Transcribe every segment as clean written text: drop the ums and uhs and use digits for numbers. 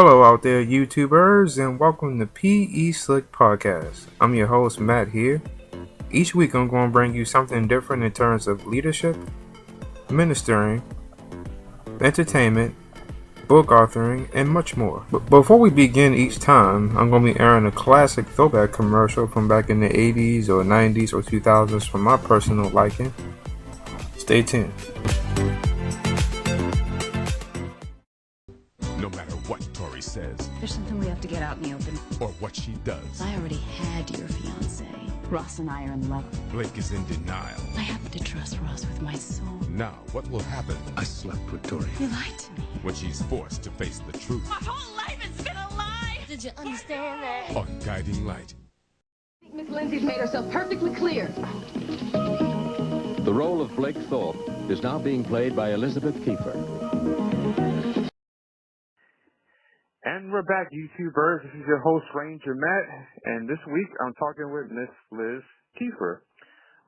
Hello out there, YouTubers, and welcome to PE Slick Podcast. I'm your host, Matt here. Each week I'm going to bring you something different in terms of leadership, ministering, entertainment, book authoring, and much more. But before we begin each time, I'm going to be airing a classic throwback commercial from back in the 80s or 90s or 2000s for my personal liking. Stay tuned. No matter what Tori says, There's something we have to get out in the open. or what she does, I already had your fiance. Ross and I are in love. Blake is in denial. I have to trust Ross with my soul. Now, what will happen I slept with Tori. You lied to me. when she's forced to face the truth My whole life has been a lie! Did you understand that? on Guiding Light? Miss Lindsay's made herself perfectly clear. The role of Blake Thorpe is now being played by Elizabeth Keifer. And we're back, YouTubers. This is your host, Ranger Matt, and this week I'm talking with Miss Liz Keifer.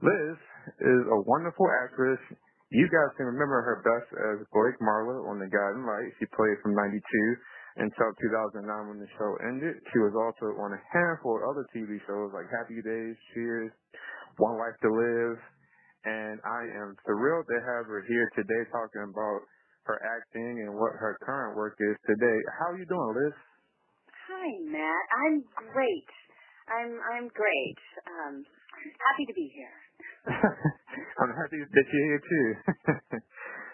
Liz is a wonderful actress. You guys can remember her best as Blake Marla on The Guiding Light. She played from 92 until 2009 when the show ended. She was also on a handful of other TV shows like Happy Days, Cheers, One Life to Live, and I am thrilled to have her here today talking about her acting and what her current work is today. How are you doing, Liz? Hi, Matt. I'm great. I'm great. Happy to be here. I'm happy that you're here too.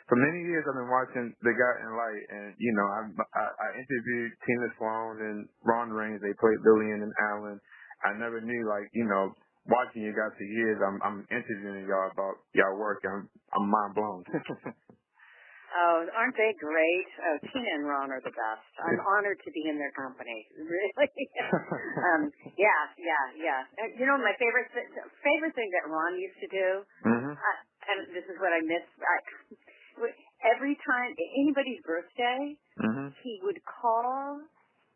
For many years, I've been watching The Guiding Light, and I interviewed Tina Sloan and Ron Raines. They played Lillian and Alan. I never knew, watching you guys for years. I'm interviewing y'all about y'all work. I'm mind blown. Oh, aren't they great? Oh, Tina and Ron are the best. I'm honored to be in their company. Really? Yeah. You know, my favorite thing that Ron used to do, and this is what I miss. Every time anybody's birthday, he would call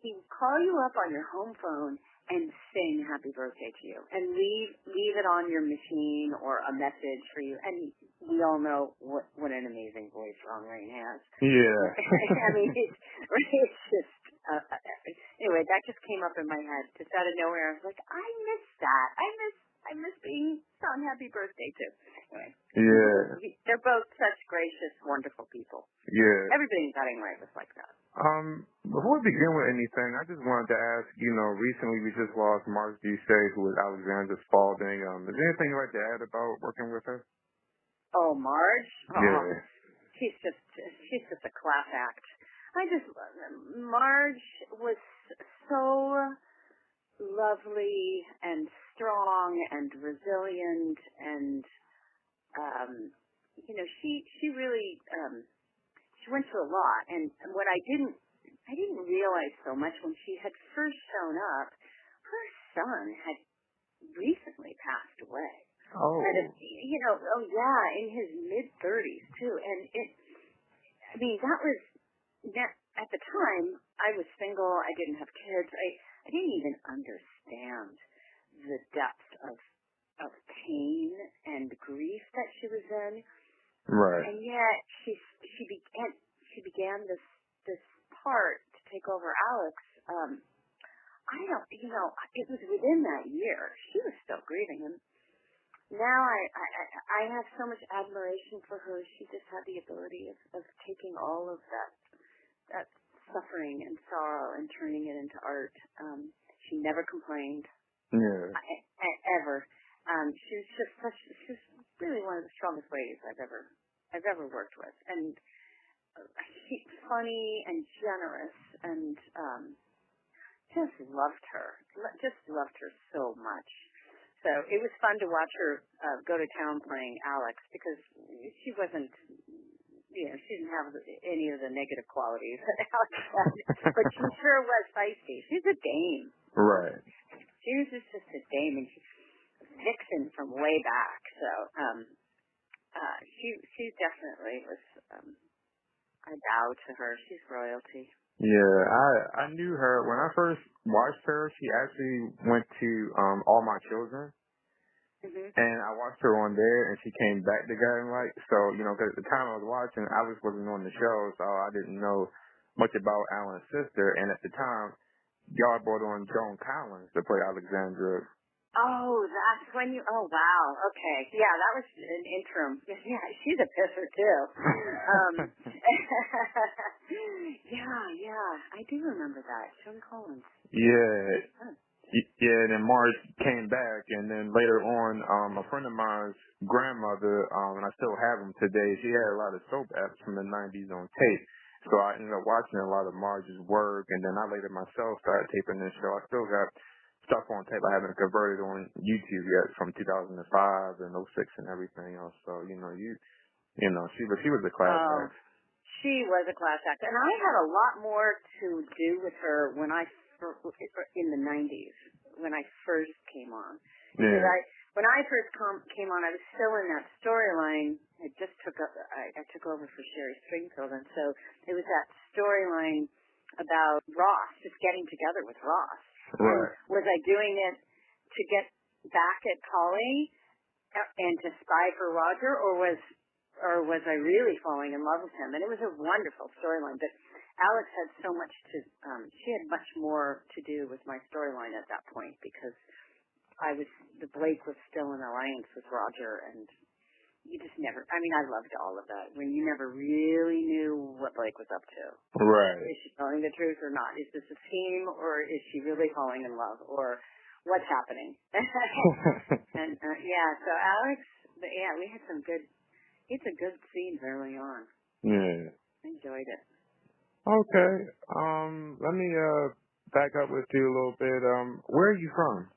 you up on your home phone and sing happy birthday to you and leave it on your machine or a message for you. And we all know what an amazing voice Ron Rain has. Yeah. I mean, it's just, anyway, that just came up in my head just out of nowhere. I was like, I miss that. I miss being sung happy birthday to. Anyway. Yeah. They're both such gracious, wonderful people. Yeah. Everybody in Guiding Light was like that. Before we begin with anything, I just wanted to ask, recently we just lost Marge Ducey, who was Alexander Spalding. Is there anything you'd like to add about working with her? Oh, Marge? Yeah. She's just a class act. Marge was so lovely and strong and resilient and, she really, she went through a lot. And what I didn't realize so much when she had first shown up, her son had recently passed away. Oh. In his mid-30s, too. And at the time, I was single, I didn't have kids, I didn't even understand the depth of pain and grief that she was in. Right. And yet, she began this part to take over Alex. It was within that year. She was still grieving him. Now I have so much admiration for her. She just had the ability of taking all of that suffering and sorrow and turning it into art. She never complained. Yeah. Ever. She's really one of the strongest ladies I've ever worked with. And she's funny and generous and just loved her. Just loved her so much. So it was fun to watch her go to town playing Alex because she wasn't, she didn't have any of the negative qualities that Alex had, but she sure was feisty. She's a dame. Right. She was just a dame, and she's vixen from way back. So she definitely was. I bow to her. She's royalty. Yeah, I knew her when I first watched her. She actually went to All My Children, and I watched her on there, and she came back to Guiding Light. So, because at the time I was watching, Alex wasn't on the show, so I didn't know much about Alan's sister, and at the time, y'all brought on Joan Collins to play Alexandra. Oh, that's when you. Oh, wow. Okay, yeah, that was an interim. Yeah, she's a pisser too. Yeah, I do remember that. Joan Collins. Yeah. Yeah, and then Marge came back, and then later on, a friend of mine's grandmother, and I still have them today, she had a lot of soap apps from the 90s on tape. So I ended up watching a lot of Marge's work, and then I later myself started taping this show. I still got stuff on tape I haven't converted on YouTube yet from 2005 and '06 and everything else. So, she was a class act. She was a class act. And I had a lot more to do with her in the 90s, when I first came on. Yeah. When I first came on, I was still in that storyline. I took over for Sherry Stringfield, and so it was that storyline about Ross, just getting together with Ross. Right. And was I doing it to get back at Polly and to spy for Roger, or was I really falling in love with him? And it was a wonderful storyline, but Alex had so much she had much more to do with my storyline at that point, because Blake was still in alliance with Roger, and you just never, I loved all of that, when you never really knew what Blake was up to. Right. Is she telling the truth or not? Is this a scheme, or is she really falling in love, or what's happening? And, so Alex, we had some good scenes early on. Yeah. I enjoyed it. Okay. Let me back up with you a little bit. Where are you from?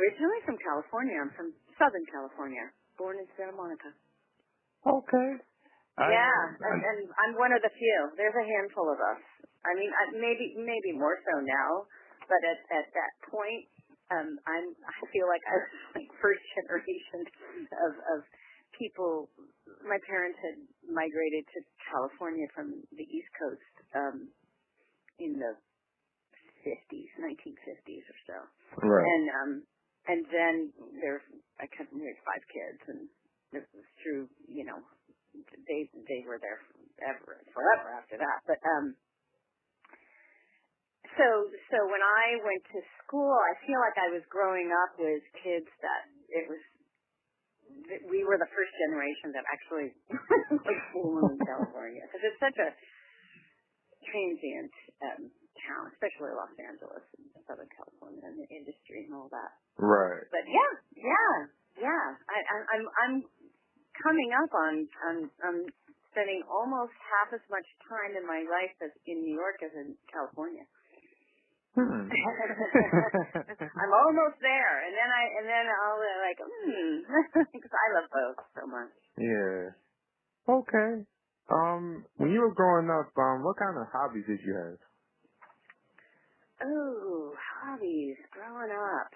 Originally from California. I'm from Southern California, born in Santa Monica. Okay. And I'm one of the few. There's a handful of us. Maybe more so now, but at that point, I feel like I was like first generation of people. My parents had migrated to California from the East Coast in the 1950s or so. Right. And then I married 5 kids, and this was true. They were there forever after that. But so when I went to school, I feel like I was growing up with kids we were the first generation that actually was born in California, because it's such a transient town, especially Los Angeles and Southern California, and the industry and all that. Right. But I'm coming up on spending almost half as much time in my life as in New York as in California. I'm almost there, and then I'll because I love both so much. Yeah. Okay. When you were growing up, what kind of hobbies did you have? Oh, hobbies growing up.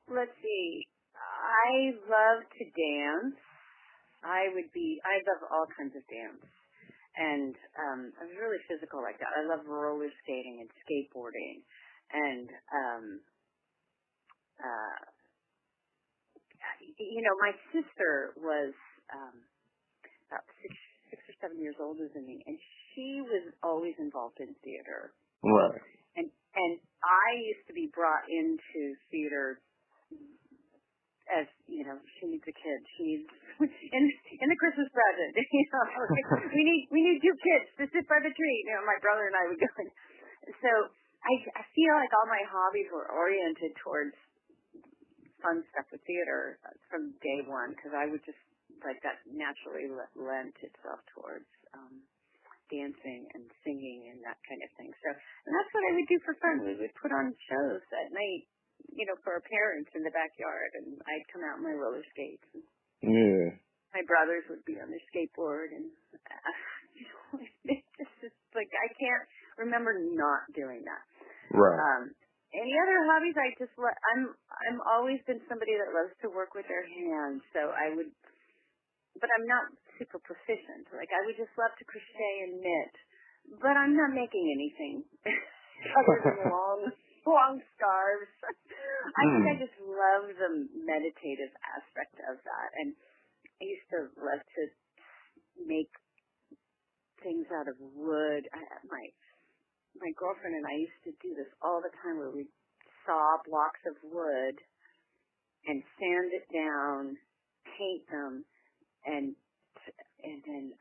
Let's see. I love to dance. I love all kinds of dance. And I was really physical like that. I love roller skating and skateboarding. And, my sister was about 6 or 7 years older than me, and she was always involved in theater. Right. And I used to be brought into theater as, she needs a kid. She needs in the Christmas present. We need 2 kids to sit by the tree. My brother and I would go. So I feel like all my hobbies were oriented towards fun stuff with theater from day one, because I would just that naturally lent itself towards dancing and singing and that kind of thing. So, and that's what I would do for fun. We would put on shows at night, for our parents in the backyard, and I'd come out in my roller skates. Yeah. My brothers would be on their skateboard, and it's just I can't remember not doing that. Right. Any other hobbies? I'm always been somebody that loves to work with their hands, so I would, but I'm not super proficient. I would just love to crochet and knit, but I'm not making anything other than long scarves. I think I just love the meditative aspect of that, and I used to love to girlfriend and I used to do this all the time, where we'd saw blocks of wood and sand it down, paint them, and then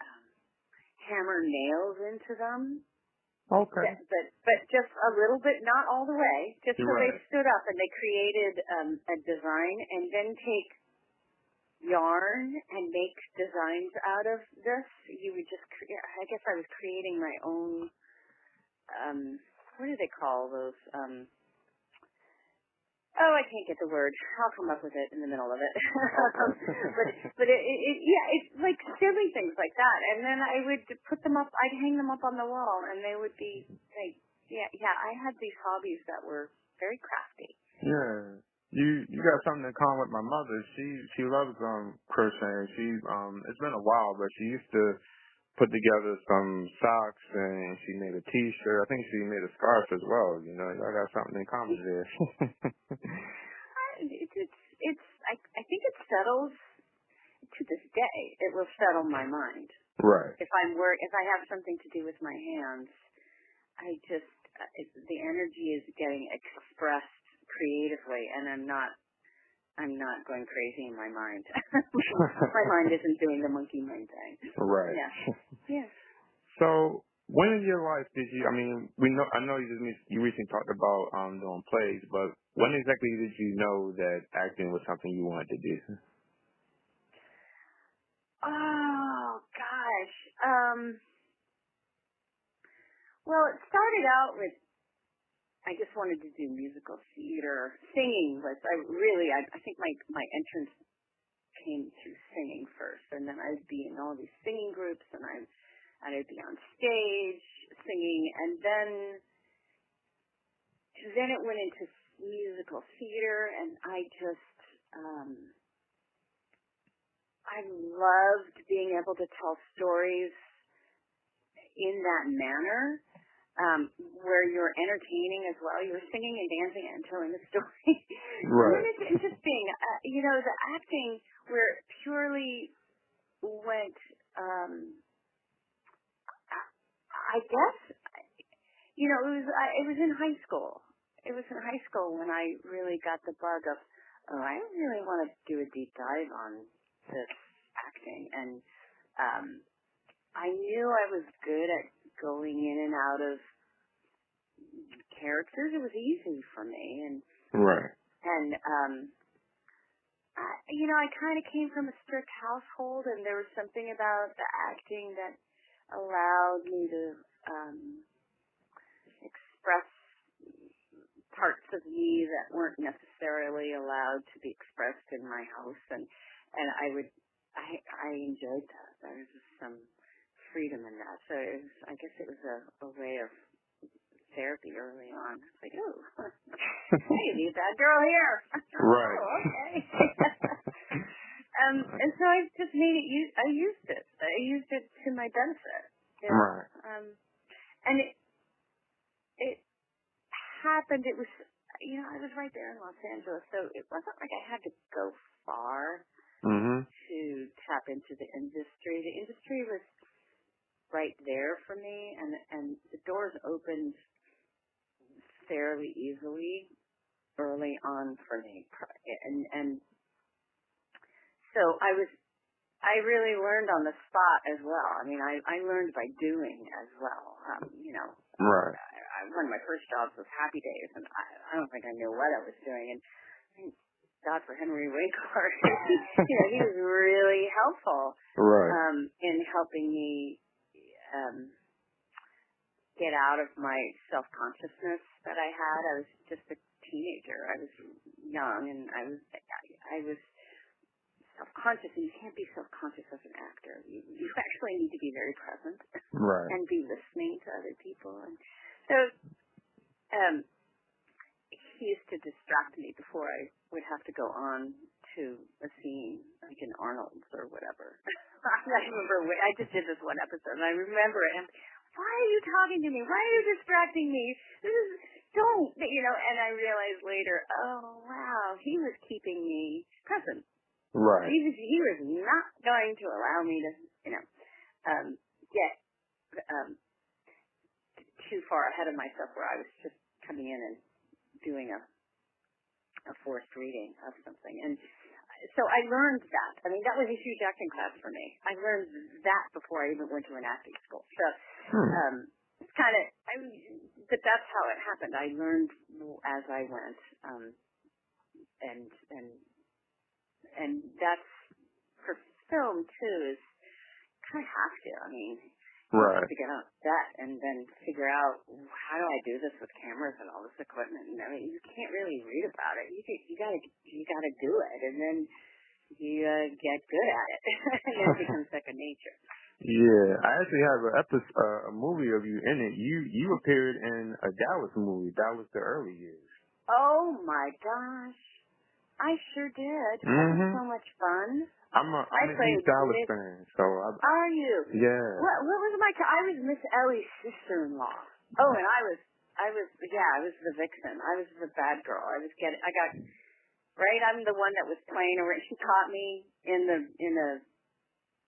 hammer nails into them. Okay. But just a little bit, not all the way, just so Right. they stood up, and they created a design, and then take yarn and make designs out of this. You would just, I guess I was creating my own, what do they call those? I can't get the word. I'll come up with it in the middle of it. but it's like silly things like that. And then I would put them up, I'd hang them up on the wall, and they would be like, I had these hobbies that were very crafty. Yeah. You got something in common with my mother. She loves crocheting. It's been a while, but she used to put together some socks, and she made a T-shirt. I think she made a scarf as well. You know, y'all got something in common there. I think it settles to this day. It will settle my mind. Right. If I have something to do with my hands, the energy is getting expressed creatively, and I'm not going crazy in my mind. My mind isn't doing the monkey mind thing. Right. Yeah. So, when in your life did you? I mean, I know you recently talked about doing plays, but when exactly did you know that acting was something you wanted to do? Oh gosh. Well, it started out with, I just wanted to do musical theater. Singing was, I think my entrance came through singing first, and then I'd be in all these singing groups, and I'd be on stage singing, and then it went into musical theater, and I loved being able to tell stories in that manner. Where you're entertaining as well. You were singing and dancing and telling a story. Right. And then it's interesting, the acting where it purely went, I guess, it was in high school. It was in high school when I really got the bug of, I really want to do a deep dive on this acting. And I knew I was good at going in and out of characters. It was easy for me, and Right. And I kind of came from a strict household, and there was something about the acting that allowed me to express parts of me that weren't necessarily allowed to be expressed in my house, and I enjoyed that. There was just some freedom in that. So I guess it was a way of therapy early on. It's like, oh, hey, you that girl here. Right. Oh, okay. And so I just made it. I used it. I used it to my benefit. Right. And it happened. It was, I was right there in Los Angeles, so it wasn't like I had to go far to tap into the industry. The industry was right there for me, and the doors opened fairly easily early on for me, and so I really learned on the spot as well. I mean, I learned by doing as well. Right. One of my first jobs was Happy Days, and I don't think I knew what I was doing. And thank God for Henry Winkler. He was really helpful, Right. in helping me get out of my self-consciousness that I had. I was just a teenager. I was young, and I was self-conscious, and you can't be self-conscious as an actor. You actually need to be very present, Right. and be listening to other people. And so he used to distract me before I would have to go on to a scene, like in Arnold's or whatever. I remember I just did this one episode, and I remember it. And why are you talking to me? Why are you distracting me? Don't, and I realized later, oh, wow, he was keeping me present. Right. He was not going to allow me to, too far ahead of myself where I was just coming in and doing a forced reading of something. And so I learned that. I mean, that was a huge acting class for me. I learned that before I even went to an acting school. So it's kind of, but that's how it happened. I learned as I went. And that's, for film, too, is kind of have to. I mean, you have to get on set and then figure out, how do I do this with cameras and all this equipment? And I mean, you can't really read about it. You gotta do it, and then you get good at it, and then it becomes second nature. Yeah, I actually have a movie of you in it. You appeared in a Dallas movie. That was the early years. Oh my gosh, I sure did. That was so much fun. I'm a huge Dallas fan, so Are you? Yeah. What was I was Miss Ellie's sister-in-law. Oh, and I was the vixen. I was the bad girl. I'm the one that was playing around. She caught me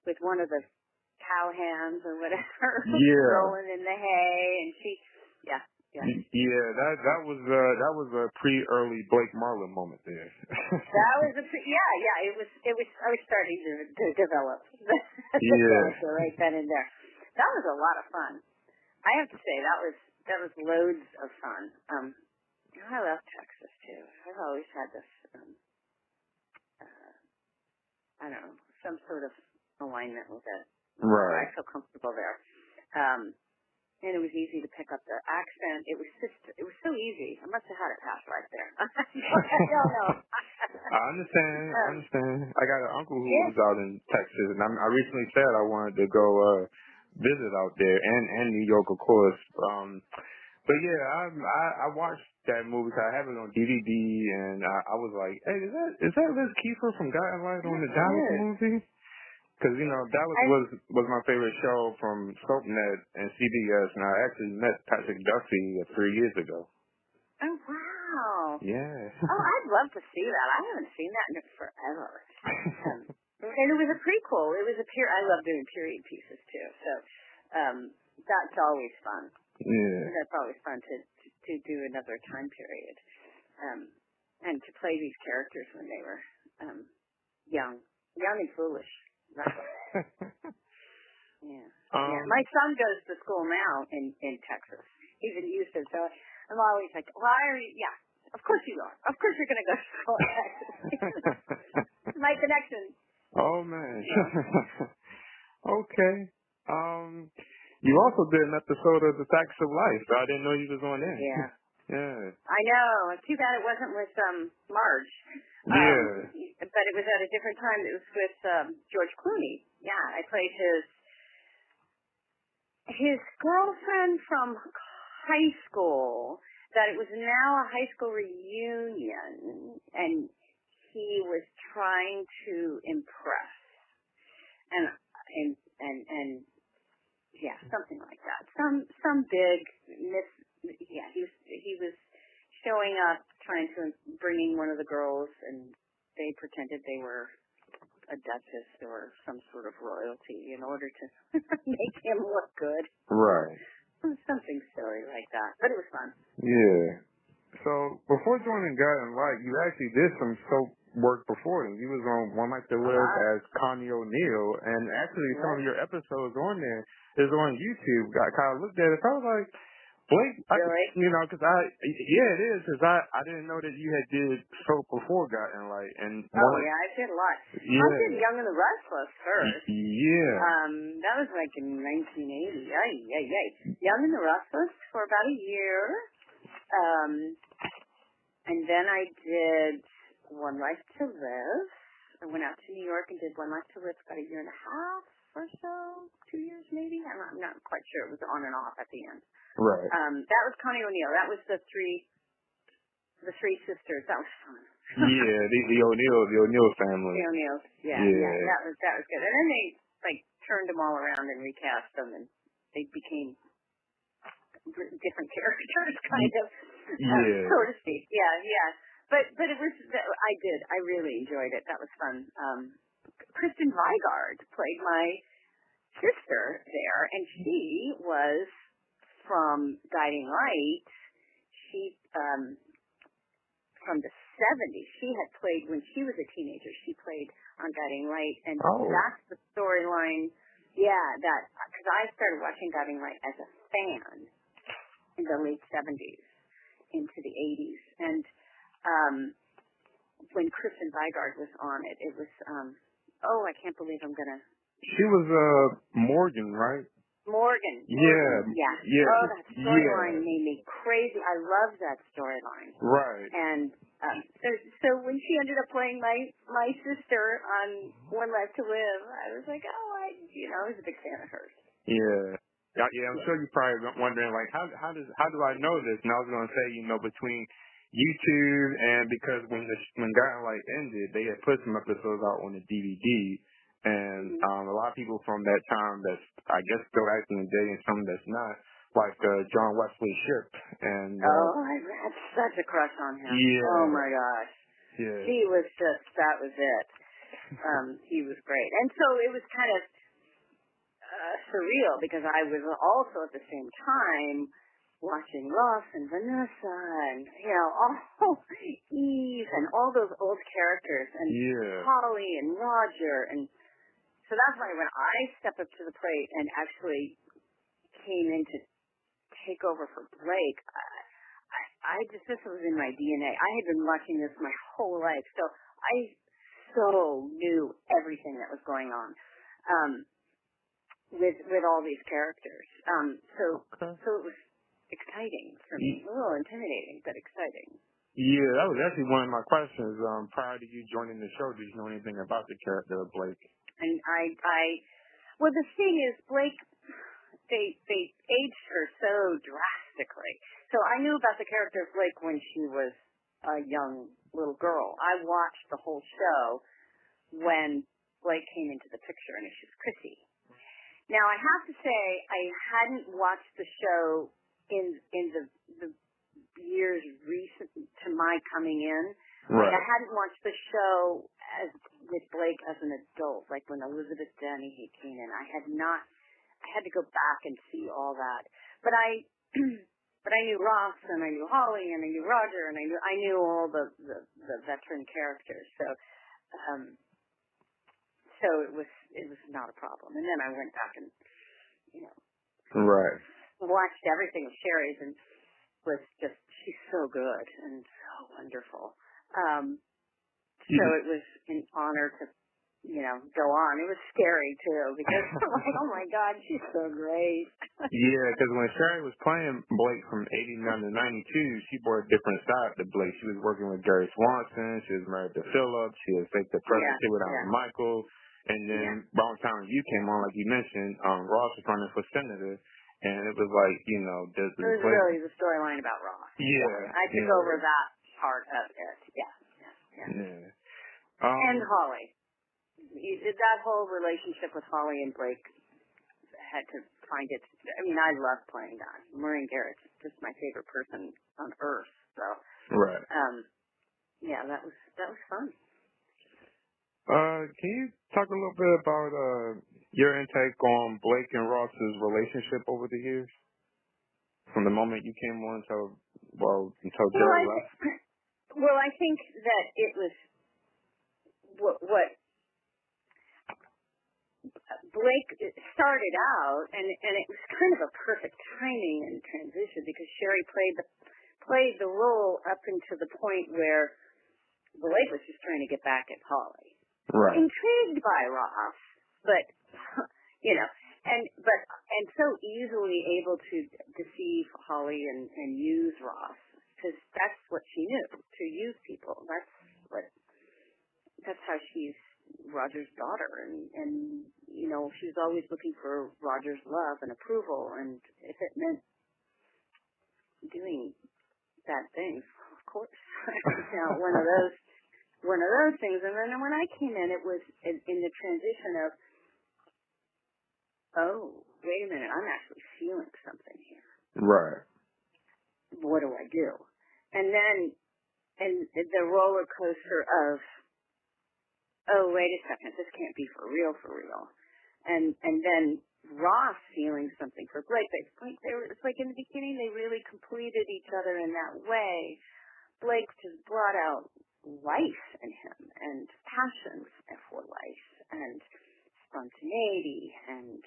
with one of the cow hands or whatever, rolling in the hay, and yeah. Yeah, that was a pre-early Blake Marlin moment there. That was it was. I was starting to develop the character right then and there. That was a lot of fun. I have to say that was loads of fun. I love Texas too. I've always had this I don't know, some sort of alignment with it. Right. I feel comfortable there. And it was easy to pick up the accent. It was so easy. I must have had it passed right there. I don't know. I understand. I got an uncle who lives out in Texas, and I recently said I wanted to go visit out there, and New York, of course. But yeah, I watched that movie. I have it on DVD, and I was like, hey, is that Liz Keifer from Guiding Light on the Dallas movie? Because, Dallas was my favorite show from SoapNet and CBS, and I actually met Patrick Duffy 3 years ago. Oh, wow. Yeah. Oh, I'd love to see that. I haven't seen that in forever. And it was a prequel. It was I love doing period pieces, too. So that's always fun. Yeah. That's always fun to do another time period. And to play these characters when they were young and foolish. Right. Yeah. My son goes to school now in Texas. He's in Houston, so I'm always like, of course you are. Of course you're going to go to school in Texas. My connection. Oh, man. Okay. You also did an episode of The Facts of Life, so I didn't know you was on there. Yeah. Yeah. I know. Too bad it wasn't with Marge. But it was at a different time. It was with George Clooney. Yeah, I played his girlfriend from high school. That it was now a high school reunion, and he was trying to impress, and yeah, something like that. Some big miss. Yeah, he was showing up, trying to bringing one of the girls, and they pretended they were a duchess or some sort of royalty in order to make him look good. Right. Something silly like that, but it was fun. Yeah. So before joining Guiding Light, you actually did some soap work before then. You was on One Life to Live as Connie O'Neill, and actually some of your episodes on there is on YouTube. I kind of looked at it, so I was like, Blake, really? Because it is, because I didn't know that you had did soap before Guiding Light. And I did a lot. Yeah. I did Young and the Restless first. Yeah. That was like in 1980. Young and the Restless for about a year. And then I did One Life to Live. I went out to New York and did One Life to Live for about a year and a half or so, 2 years maybe. I'm not quite sure. It was on and off at the end. Right. That was Connie O'Neill. That was the three sisters. That was fun. Yeah, the O'Neill family. The O'Neills. Yeah. That was good. And then they turned them all around and recast them, and they became different characters, kind of, so to speak. Yeah. But it was. I really enjoyed it. That was fun. Kristen Vigard played my sister there, and she was from Guiding Light. She, from the 70s, she had played, when she was a teenager, she played on Guiding Light, and that's the storyline, because I started watching Guiding Light as a fan in the late 70s into the 80s, and when Kristen Vigard was on it, it was, I can't believe I'm going to... She was Morgan, right? Morgan. Yeah. Oh, that storyline made me crazy. I love that storyline. Right. And so when she ended up playing my sister on One Life to Live, I was like, I was a big fan of hers. Yeah. Yeah, I'm sure you're probably wondering, like, how do I know this? And I was going to say, between YouTube and because when Guiding Light ended, they had put some episodes out on the DVD. And a lot of people from that time that's, I guess, still acting today and some that's not, like John Wesley Shipp. And I had such a crush on him. Yeah. Oh, my gosh. Yeah. He was just, that was it. He was great. And so it was kind of surreal because I was also at the same time watching Ross and Vanessa and, Eve and all those old characters and Holly and Roger. And so that's why when I stepped up to the plate and actually came in to take over for Blake, this was in my DNA. I had been watching this my whole life, so I so knew everything that was going on with all these characters. So it was exciting for me, a little intimidating, but exciting. Yeah, that was actually one of my questions. Prior to you joining the show, did you know anything about the character of Blake? And well, the thing is, Blake, they aged her so drastically. So I knew about the character of Blake when she was a young little girl. I watched the whole show when Blake came into the picture, and it was Chrissy. Now, I have to say, I hadn't watched the show in the years recent to my coming in. Right. Like, I hadn't watched the show with Blake as an adult, like when Elizabeth Dennehy came in. I had to go back and see all that. But I knew Ross, and I knew Holly, and I knew Roger, and I knew all the veteran characters. So it was not a problem. And then I went back and right, watched everything of Sherry's, and was just, she's so good and so wonderful. So it was an honor to, go on. It was scary, too, because I'm like, oh, my God, she's so great. Yeah, because when Sherry was playing Blake from 89 to 92, she brought a different side to Blake. She was working with Gary Swanson. She was married to Philip. She had faked the pregnancy with Michael. And then around the time you came on, like you mentioned, Ross was running for senator. And it was like, there's it was really the storyline about Ross. Yeah. I took over that part of it. Yeah. And Holly. That whole relationship with Holly and Blake had to find its... I mean, I love playing that. Maureen Garrett's just my favorite person on earth. So, right. That was fun. Can you talk a little bit about your intake on Blake and Ross's relationship over the years? From the moment you came on until Jerry left? Well, I think that it was what Blake started out, and it was kind of a perfect timing and transition because Sherry played the role up until the point where Blake was just trying to get back at Holly. Right. Intrigued by Ross, but and so easily able to deceive Holly and use Ross because that's what she knew, to use people. That's how she's Roger's daughter, and she was always looking for Roger's love and approval, and if it meant doing bad things, of course, one of those things. And then when I came in, it was in the transition of, wait a minute, I'm actually feeling something here. Right. What do I do? And then, the roller coaster of, wait a second, this can't be for real. And then Ross feeling something for Blake. It's like in the beginning they really completed each other in that way. Blake just brought out life in him and passion for life and spontaneity and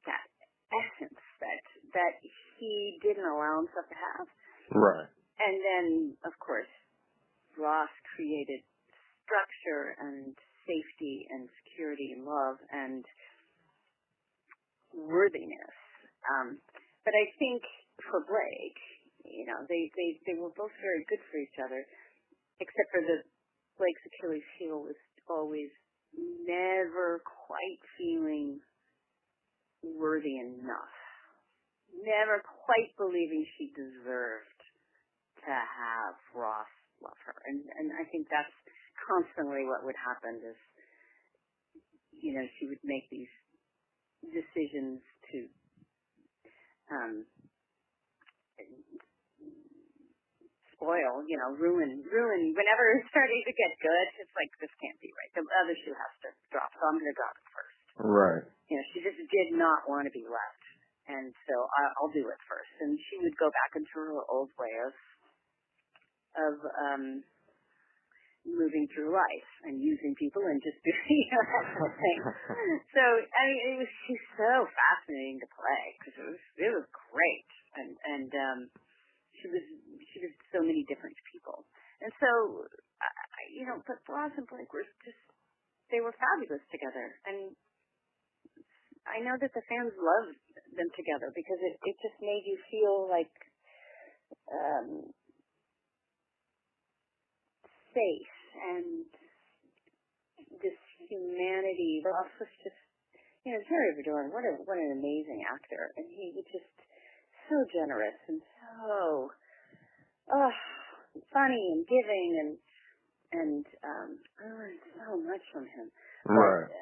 that essence that he didn't allow himself to have. Right. And then, of course, Ross created structure and safety and security and love and worthiness. But I think for Blake, they were both very good for each other, except for Blake's Achilles heel was always never quite feeling worthy enough, never quite believing she deserved to have Ross love her. And I think that's constantly what would happen is, she would make these decisions to spoil, ruin. Whenever it's starting to get good, it's like, this can't be right. The other shoe has to drop, so I'm going to drop it first. Right. She just did not want to be left. And so I'll do it first. And she would go back into her old way of moving through life and using people and just doing that kind of thing. So, I mean, it was just so fascinating to play because it was great. And she was so many different people. And so, but Ross and Blake were they were fabulous together. And I know that the fans loved them together because it just made you feel like safe and this humanity. Ross was just, very adoring. What an amazing actor. And he was just so generous and so funny and giving and I learned so much from him. Right. But,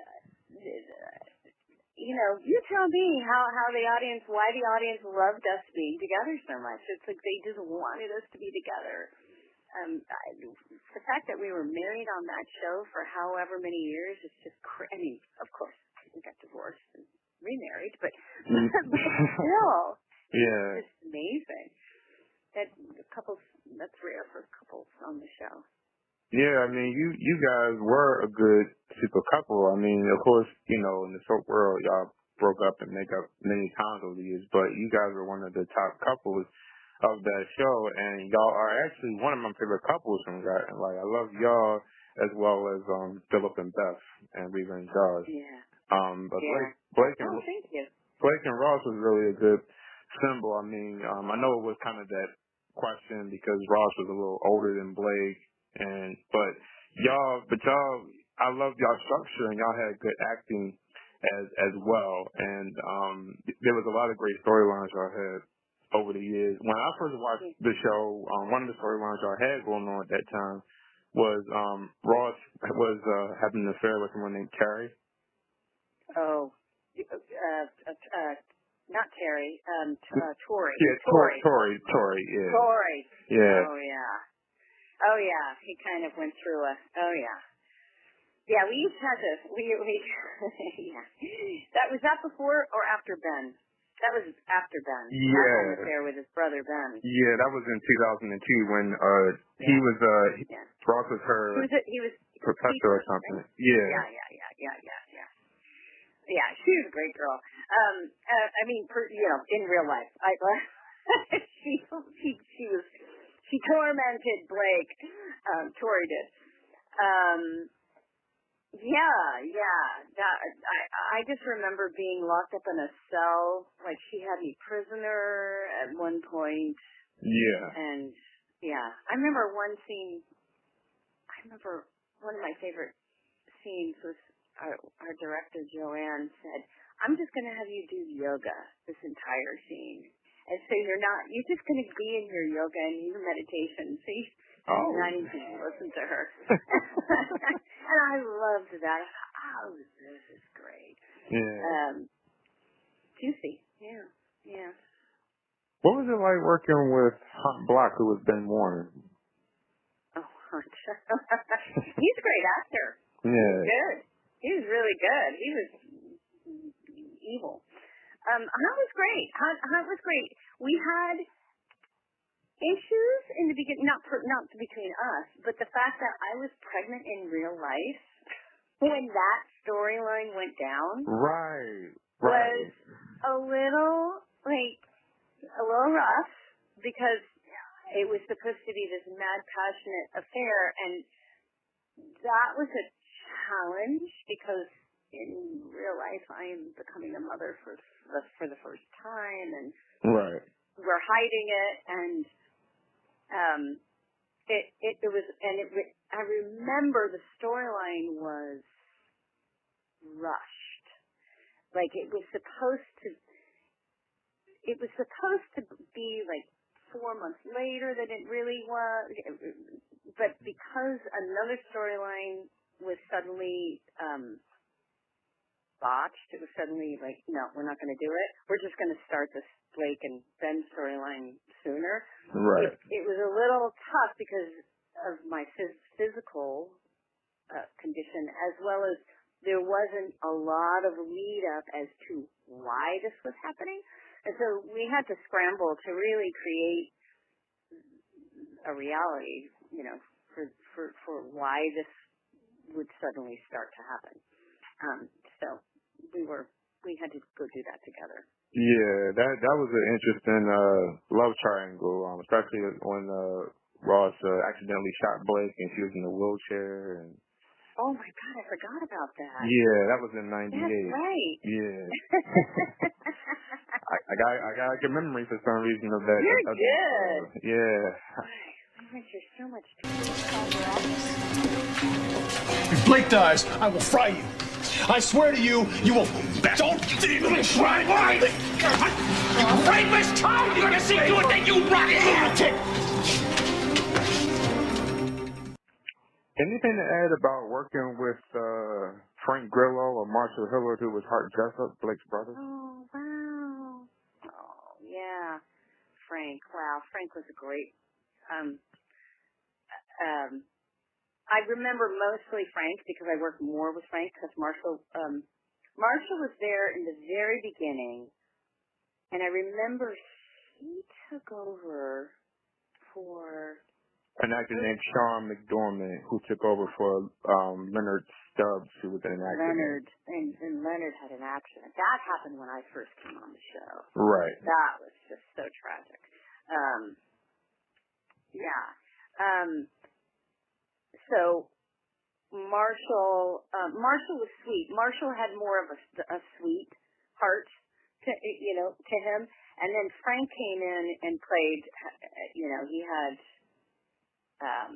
you tell me why the audience loved us being together so much. It's like they just wanted us to be together. The fact that we were married on that show for however many years, it's just I mean, of course, we got divorced and remarried, but still, yeah, it's amazing. That's rare for couples on the show. Yeah, I mean, you guys were a good super couple. I mean, of course, in the soap world, y'all broke up and make up many times over the years, but you guys were one of the top couples of that show, and y'all are actually one of my favorite couples from that. And like, I love y'all as well as Philip and Beth and Reva and Josh. Yeah. But yeah. Blake thank you. Blake and Ross was really a good symbol. I mean, I know it was kind of that question because Ross was a little older than Blake, but y'all, I loved y'all structure, and y'all had good acting as well, and there was a lot of great storylines y'all had over the years. When I first watched the show, one of the storylines y'all had going on at that time was Ross was having an affair with someone named Carrie. Oh, not Terry, Tori. Yeah, Tori, yeah. Tori. Yeah. Oh, yeah. He kind of went through Yeah, we each had to, yeah. Was that before or after Ben? That was after Ben. Yeah. That affair with his brother Ben. Yeah, that was in 2002 when he was, Ross was her he was professor Keifer, or something. Right? Yeah. Yeah, she was a great girl. I mean, in real life, she tormented Blake. Tori did. I just remember being locked up in a cell. Like, she had me prisoner at one point. Yeah. And I remember one scene. One of my favorite scenes was our director Joanne said, "I'm just going to have you do yoga this entire scene, and so you're just going to be in your yoga and your meditation." So you're not even listen to her. And I loved that. This is great. Yeah. Juicy. Yeah. What was it like working with Hunt Block, who was Ben Warren? Oh, Hunt. He's a great actor. Yeah. He's good. He was really good. He was it was great. We had issues in the beginning, not between us, but the fact that I was pregnant in real life when that storyline went down was a little rough because it was supposed to be this mad, passionate affair, and that was a challenge because in real life I am becoming a mother for the first time, and we're hiding it, and I remember the storyline was rushed. Like it was supposed to be like 4 months later than it really was, but because another storyline was suddenly botched, it was suddenly like, no, we're not going to do it. We're just going to start this Blake and Ben storyline sooner. Right. It was a little tough because of my physical condition, as well as there wasn't a lot of lead up as to why this was happening. And so we had to scramble to really create a reality, for why this would suddenly start to happen. So we had to go do that together. Yeah, that was an interesting love triangle, especially when Ross accidentally shot Blake and she was in a wheelchair. And oh my God, I forgot about that. Yeah, that was in '98. That's right. Yeah. I got a good memory for some reason of that. You're good. Yeah. I went through so much trouble. If Blake dies, I will fry you. I swear to you, you will. Don't even try. Why? You rapist! I'm gonna see to it that you rot lunatic! Anything to add about working with Frank Grillo or Marshall Hillard, who was Hart Jessup, Blake's brother? Oh, wow. Oh, yeah. Frank. Wow. Frank was a great. I remember mostly Frank because I worked more with Frank because Marshall was there in the very beginning, and I remember he took over for an actor named Sean McDormand, who took over for Leonard Stubbs, who was in an accident. Leonard had an accident. That happened when I first came on the show. Right. That was just so tragic. So Marshall was sweet. Marshall had more of a sweet heart to him, and then Frank came in and played. He had a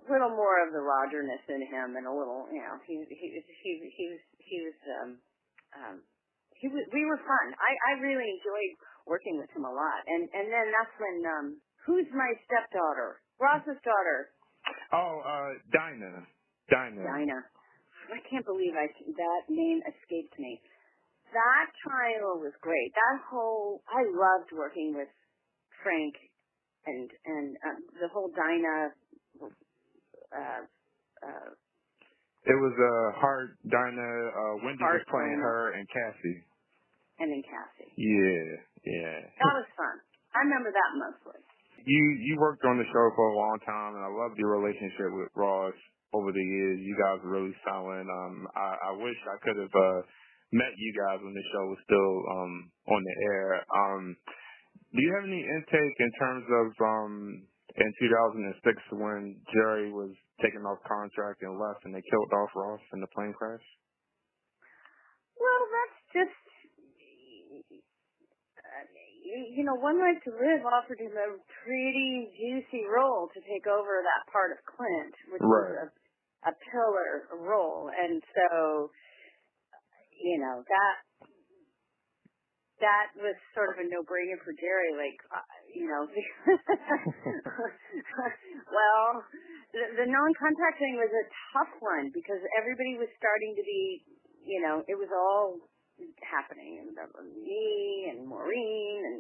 little more of the Rodgerness in him, and a little, we were fun. I really enjoyed working with him a lot, and then that's when who's my stepdaughter? Ross's daughter. Oh, Dinah. I can't believe that name escaped me. That trial was great. I loved working with Frank and the whole Dinah. It was hard. Dinah. Wendy was playing her and Cassie. And then Cassie. Yeah. That was fun. I remember that mostly. You worked on the show for a long time, and I loved your relationship with Ross over the years. You guys were really solid. I wish I could have met you guys when the show was still on the air. Do you have any intake in terms of in 2006 when Jerry was taken off contract and left, and they killed off Ross in the plane crash? Well, that's just. One Life to Live offered him a pretty juicy role to take over that part of Clint, which was a pillar role. And so, that was sort of a no-brainer for Jerry. Well, the non-contact thing was a tough one because everybody was starting to be, it was all happening, and me and Maureen and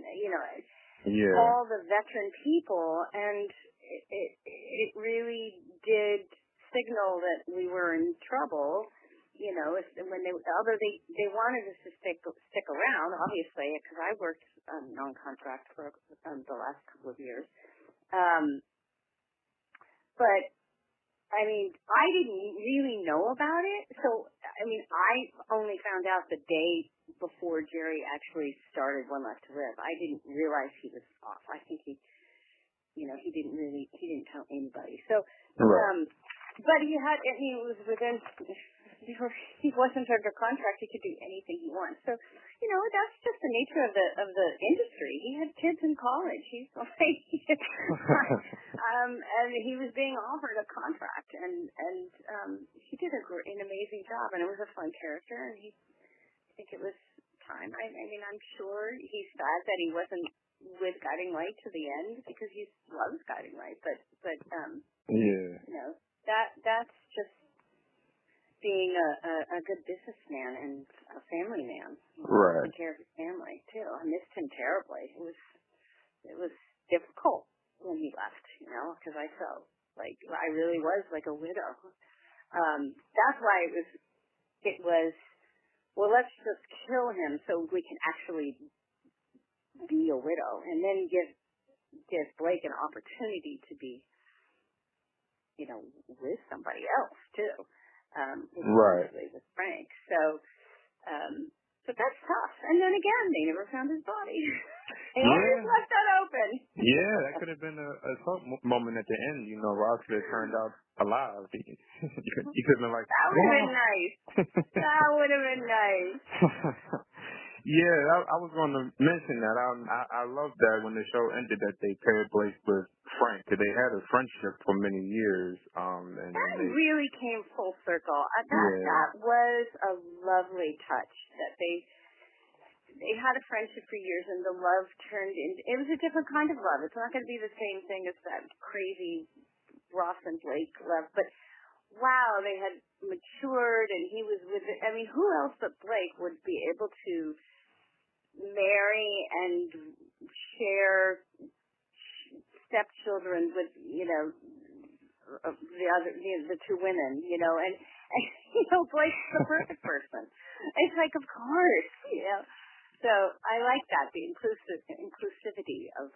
all the veteran people, and it really did signal that we were in trouble, although they wanted us to stick around, obviously, because I worked non-contract for the last couple of years. But I mean, I didn't really know about it. So, I mean, I only found out the day before Jerry actually started One Left to Live. I didn't realize he was off. I think he didn't tell anybody. So, but he it was within, he wasn't under contract. He could do anything he wants. So, that's just the nature of the industry. He had kids in college. He's like, and he was being offered a contract, and he did an amazing job, and it was a fun character, and I think it was time. I mean, I'm sure he's sad that he wasn't with Guiding Light to the end because he loves Guiding Light, but that's just being a good businessman and a family man. Right. Taking care of his family too. I missed him terribly. It was difficult when he left, because I felt like I really was like a widow. That's why it was. Well, let's just kill him so we can actually be a widow, and then give Blake an opportunity to be, with somebody else too. Right. With Frank. So that's tough. And then again, they never found his body. They always left that open. Yeah, that could have been a tough moment at the end. Ross could have turned out alive. He could have been like, that would have been nice. That would have been nice. Yeah, I was going to mention that. I love that when the show ended that they paired Blake with Frank, because they had a friendship for many years. That really came full circle. That was a lovely touch. That they had a friendship for years, and the love turned into. It was a different kind of love. It's not going to be the same thing as that crazy Ross and Blake love, but wow, they had matured, and he was with it. I mean, who else but Blake would be able to marry and share stepchildren with, the two women, and Blake's the perfect person. It's like, of course, So I like that, the inclusivity of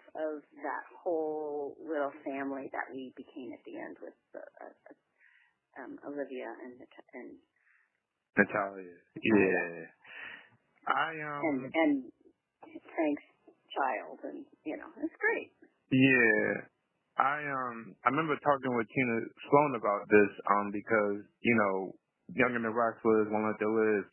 that whole little family that we became at the end with Olivia and Natalia. Yeah. and Frank's child, and it's great. Yeah. I remember talking with Tina Sloan about this, because, Young and the Restless, One Let There Live,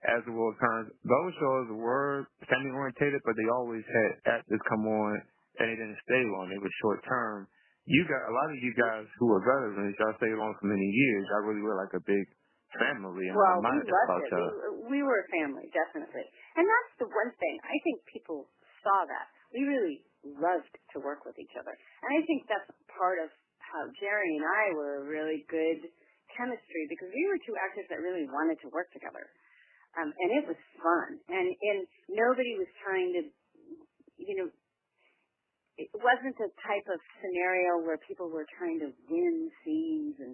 As the World Turns, those shows were family orientated, but they always had actors come on and they didn't stay long. It was short term. A lot of you guys who are veterans, y'all stayed on for many years. Y'all really were like a big family. And well, we loved it. We were a family, definitely. And that's the one thing. I think people saw that. We really loved to work with each other. And I think that's part of how Jerry and I were a really good chemistry, because we were two actors that really wanted to work together. And it was fun. And nobody was trying to, it wasn't a type of scenario where people were trying to win scenes and,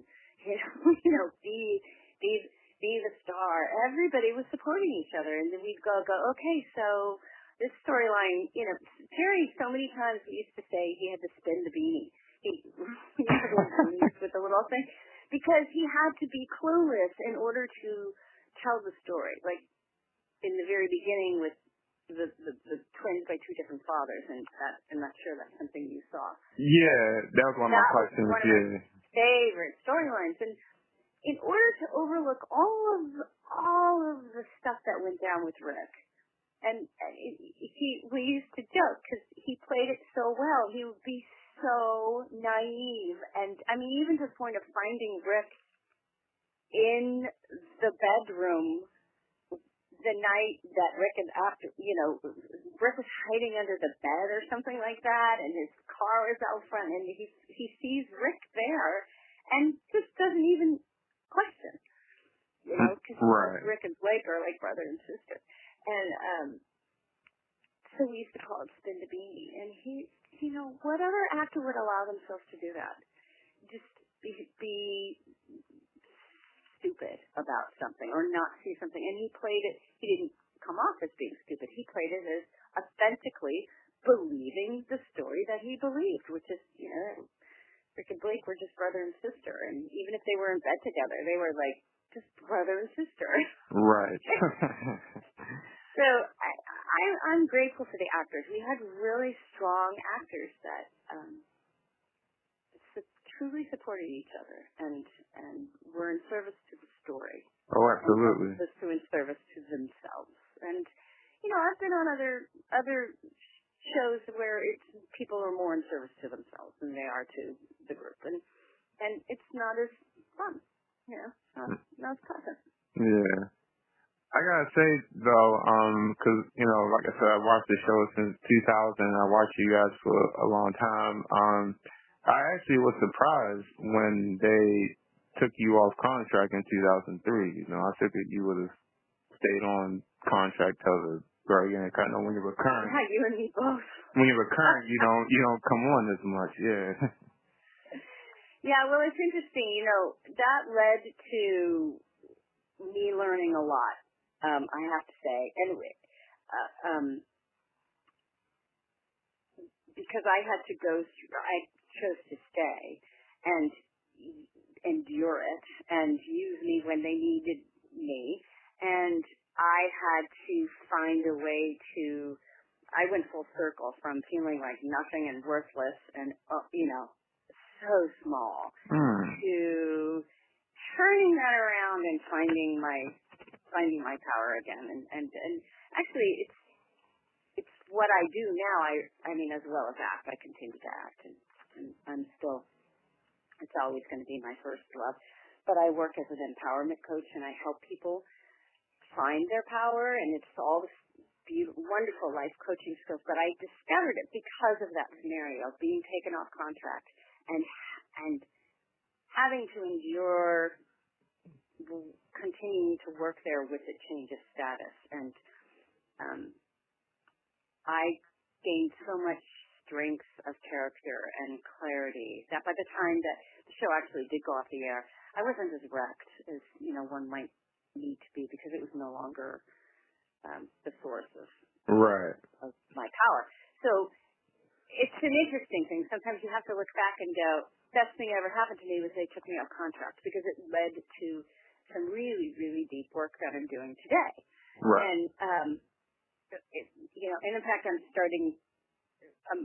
be the star. Everybody was supporting each other. And then we'd go, okay, so this storyline, Jerry, so many times we used to say he had to spin the beanie. He with the little thing, because he had to be clueless in order to tell the story. Like in the very beginning with the twins by two different fathers, and I'm not sure that's something you saw. Yeah, that was one of my questions. One of my favorite storylines, and in order to overlook all of the stuff that went down with Rick, and we used to joke because he played it so well. He would be so naive, and I mean, even to the point of finding Rick in the bedroom the night that Rick Rick was hiding under the bed or something like that, and his car was out front, and he sees Rick there, and just doesn't even question, because Rick and Blake are like brother and sister, and so we used to call it Spin the Beanie, and he, what other actor would allow themselves to do that? Just be stupid stupid about something or not see something. And he played it, he didn't come off as being stupid. He played it as authentically believing the story that he believed, which is, Rick and Blake were just brother and sister. And even if they were in bed together, they were like just brother and sister. Right. So I'm grateful for the actors. We had really strong actors that truly supported each other and were in service to the story. Oh, absolutely. As opposed to in service to themselves. And I've been on other shows where people are more in service to themselves than they are to the group, and it's not as fun. Not as pleasant. Yeah. I gotta say though, 'cause like I said, I watched the show since 2000. I watched you guys for a long time. I actually was surprised when they took you off contract in 2003. I figured you would have stayed on contract till the very end. I know when you're recurring. Yeah, you and me both. When you're recurring, you don't come on as much. Yeah. Yeah, well, it's interesting. That led to me learning a lot. I have to say, anyway, because I had to go through, I chose to stay and endure it and use me when they needed me, and I had to find a way to. I went full circle from feeling like nothing and worthless and so small to turning that around and finding my power again, and actually it's what I do now. I mean, as well as act, I continue to act, and I'm still, it's always going to be my first love, but I work as an empowerment coach, and I help people find their power, and it's all this beautiful, wonderful life coaching skills, but I discovered it because of that scenario, being taken off contract and having to endure continuing to work there with a change of status. And I gained so much strength of character and clarity that by the time that the show actually did go off the air, I wasn't as wrecked as one might need to be, because it was no longer the source of my power. So it's an interesting thing. Sometimes you have to look back and go, best thing that ever happened to me was they took me off contract, because it led to some really, really deep work that I'm doing today. Right. And, and in fact, I'm starting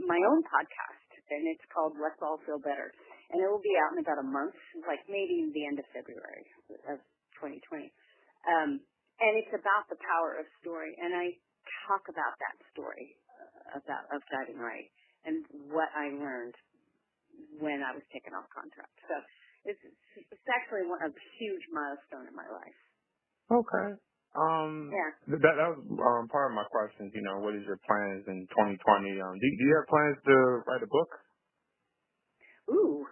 my own podcast, and it's called Let's All Feel Better. And it will be out in about a month, like maybe the end of February of 2020. And it's about the power of story. And I talk about that story of Guiding Right and what I learned when I was taken off contract. So it's actually a huge milestone in my life. Okay. Yeah. That was part of my questions. What is your plans in 2020? Do you have plans to write a book? Ooh.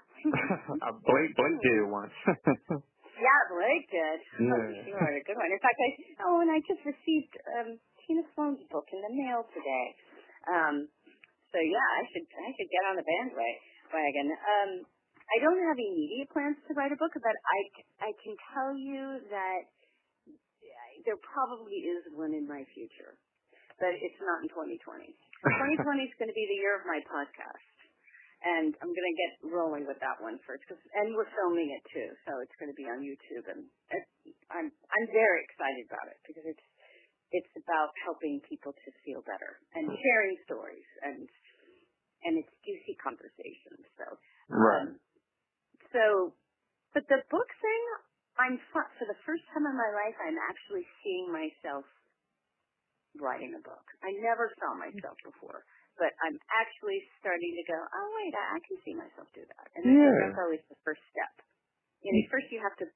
Blake did it once. Yeah, Blake did. Yeah. Oh, she wrote a good one. In fact, and I just received Tina Sloan's book in the mail today. So yeah, I should get on the bandwagon. I don't have immediate plans to write a book, but I can tell you that there probably is one in my future, but it's not in 2020. 2020 is going to be the year of my podcast. And I'm going to get rolling with that one first, and we're filming it too, so it's going to be on YouTube. And I'm very excited about it, because it's about helping people to feel better and sharing stories, and it's juicy conversations. So, right. But the book thing, for the first time in my life, I'm actually seeing myself writing a book. I never saw myself before. But I'm actually starting to go, oh, wait, I can see myself do that. And that's always the first step. First you have to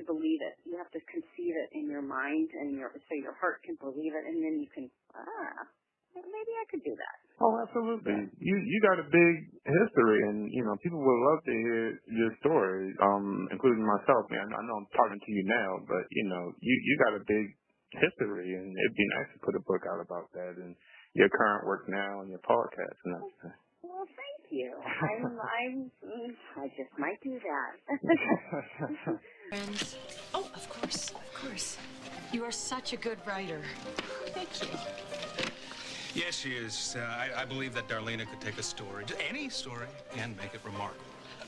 believe it. You have to conceive it in your mind, and so your heart can believe it, and then you can, maybe I could do that. Oh, absolutely. You got a big history, and, people would love to hear your story, including myself. Man, I know I'm talking to you now, but, you got a big history, and it'd be nice to put a book out about that, and your current work now and your podcast and everything. Well, thank you. I just might do that. Friends. Oh, of course, of course. You are such a good writer. Thank you. Yes, she is. I believe that Darlena could take a story, any story, and make it remarkable.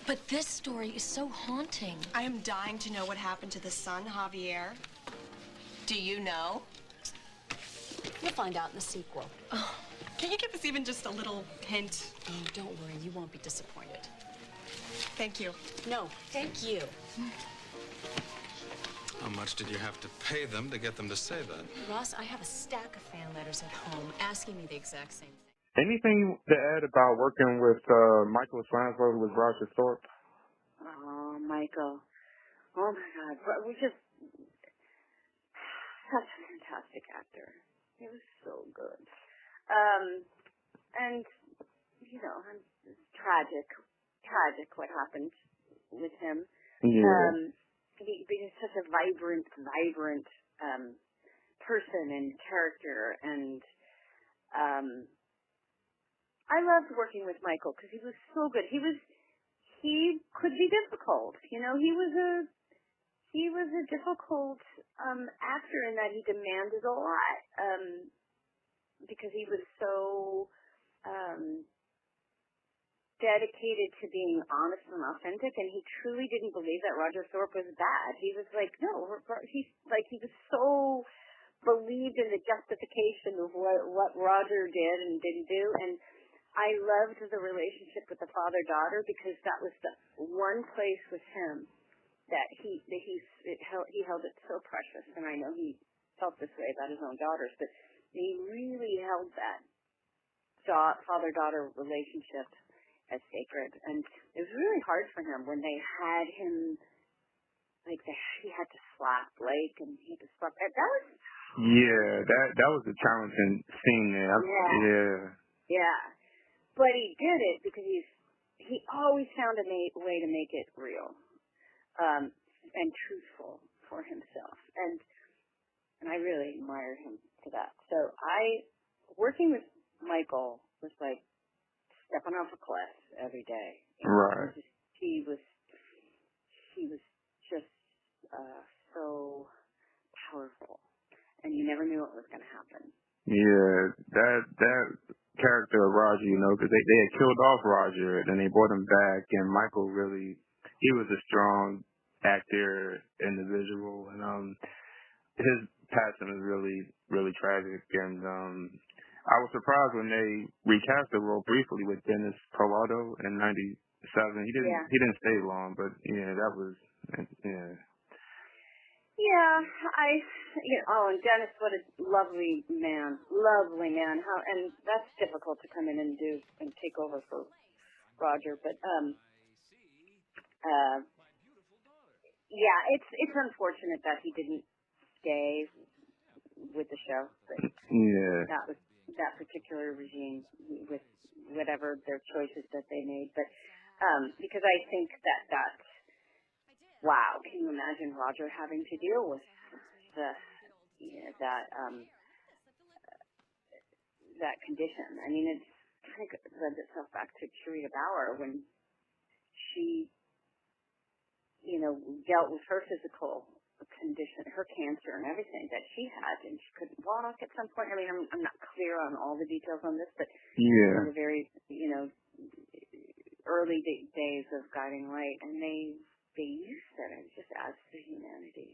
But this story is so haunting. I am dying to know what happened to the son, Javier. Do you know? You'll find out in the sequel. Oh, can you give us even just a little hint? Oh, don't worry, you won't be disappointed. Thank you. No, thank you. How much did you have to pay them to get them to say that? Ross, I have a stack of fan letters at home asking me the exact same thing. Anything to add about working with Michael Slansford with Roger Thorpe? Oh, Michael. Oh, my God. We just... Such a fantastic actor. He was so good. And, you know, it's tragic what happened with him. Yeah. He's such a vibrant person and character, and I loved working with Michael because he was so good. He could be difficult, you know. He was a difficult actor in that he demanded a lot because he was so dedicated to being honest and authentic, and he truly didn't believe that Roger Thorpe was bad. He was like, no, he was so believed in the justification of what Roger did and didn't do, and I loved the relationship with the father-daughter because that was the one place with him that he held it so precious, and I know he felt this way about his own daughters, but he really held that father-daughter relationship as sacred, and it was really hard for him when they had him, like he had to slap Blake, and he had to slap. That was that was a challenging scene there. Yeah. But he did it because he always found a way to make it real, and truthful for himself, and I really admire him for that. So working with Michael was like stepping off a cliff every day. Right. He was just so powerful, and you never knew what was going to happen. Yeah, that character of Roger, you know, because they had killed off Roger, then they brought him back, and Michael he was a strong actor, individual, and his passing was really, really tragic, and I was surprised when they recast the role briefly with Dennis Collado in '97. He didn't stay long, but yeah, that was yeah. Yeah, and Dennis, what a lovely man. And that's difficult to come in and do and take over for Roger, but it's unfortunate that he didn't stay with the show, but that was that particular regime with whatever their choices that they made, but because I think that wow, can you imagine Roger having to deal with that condition? I mean, it's kind of lends itself back to Charita Bauer when she, dealt with her physical condition, her cancer and everything that she had, and she couldn't walk at some point. I mean, I'm not clear on all the details on this, but in the very, early days of Guiding Light, and they used that, and it just adds to humanity,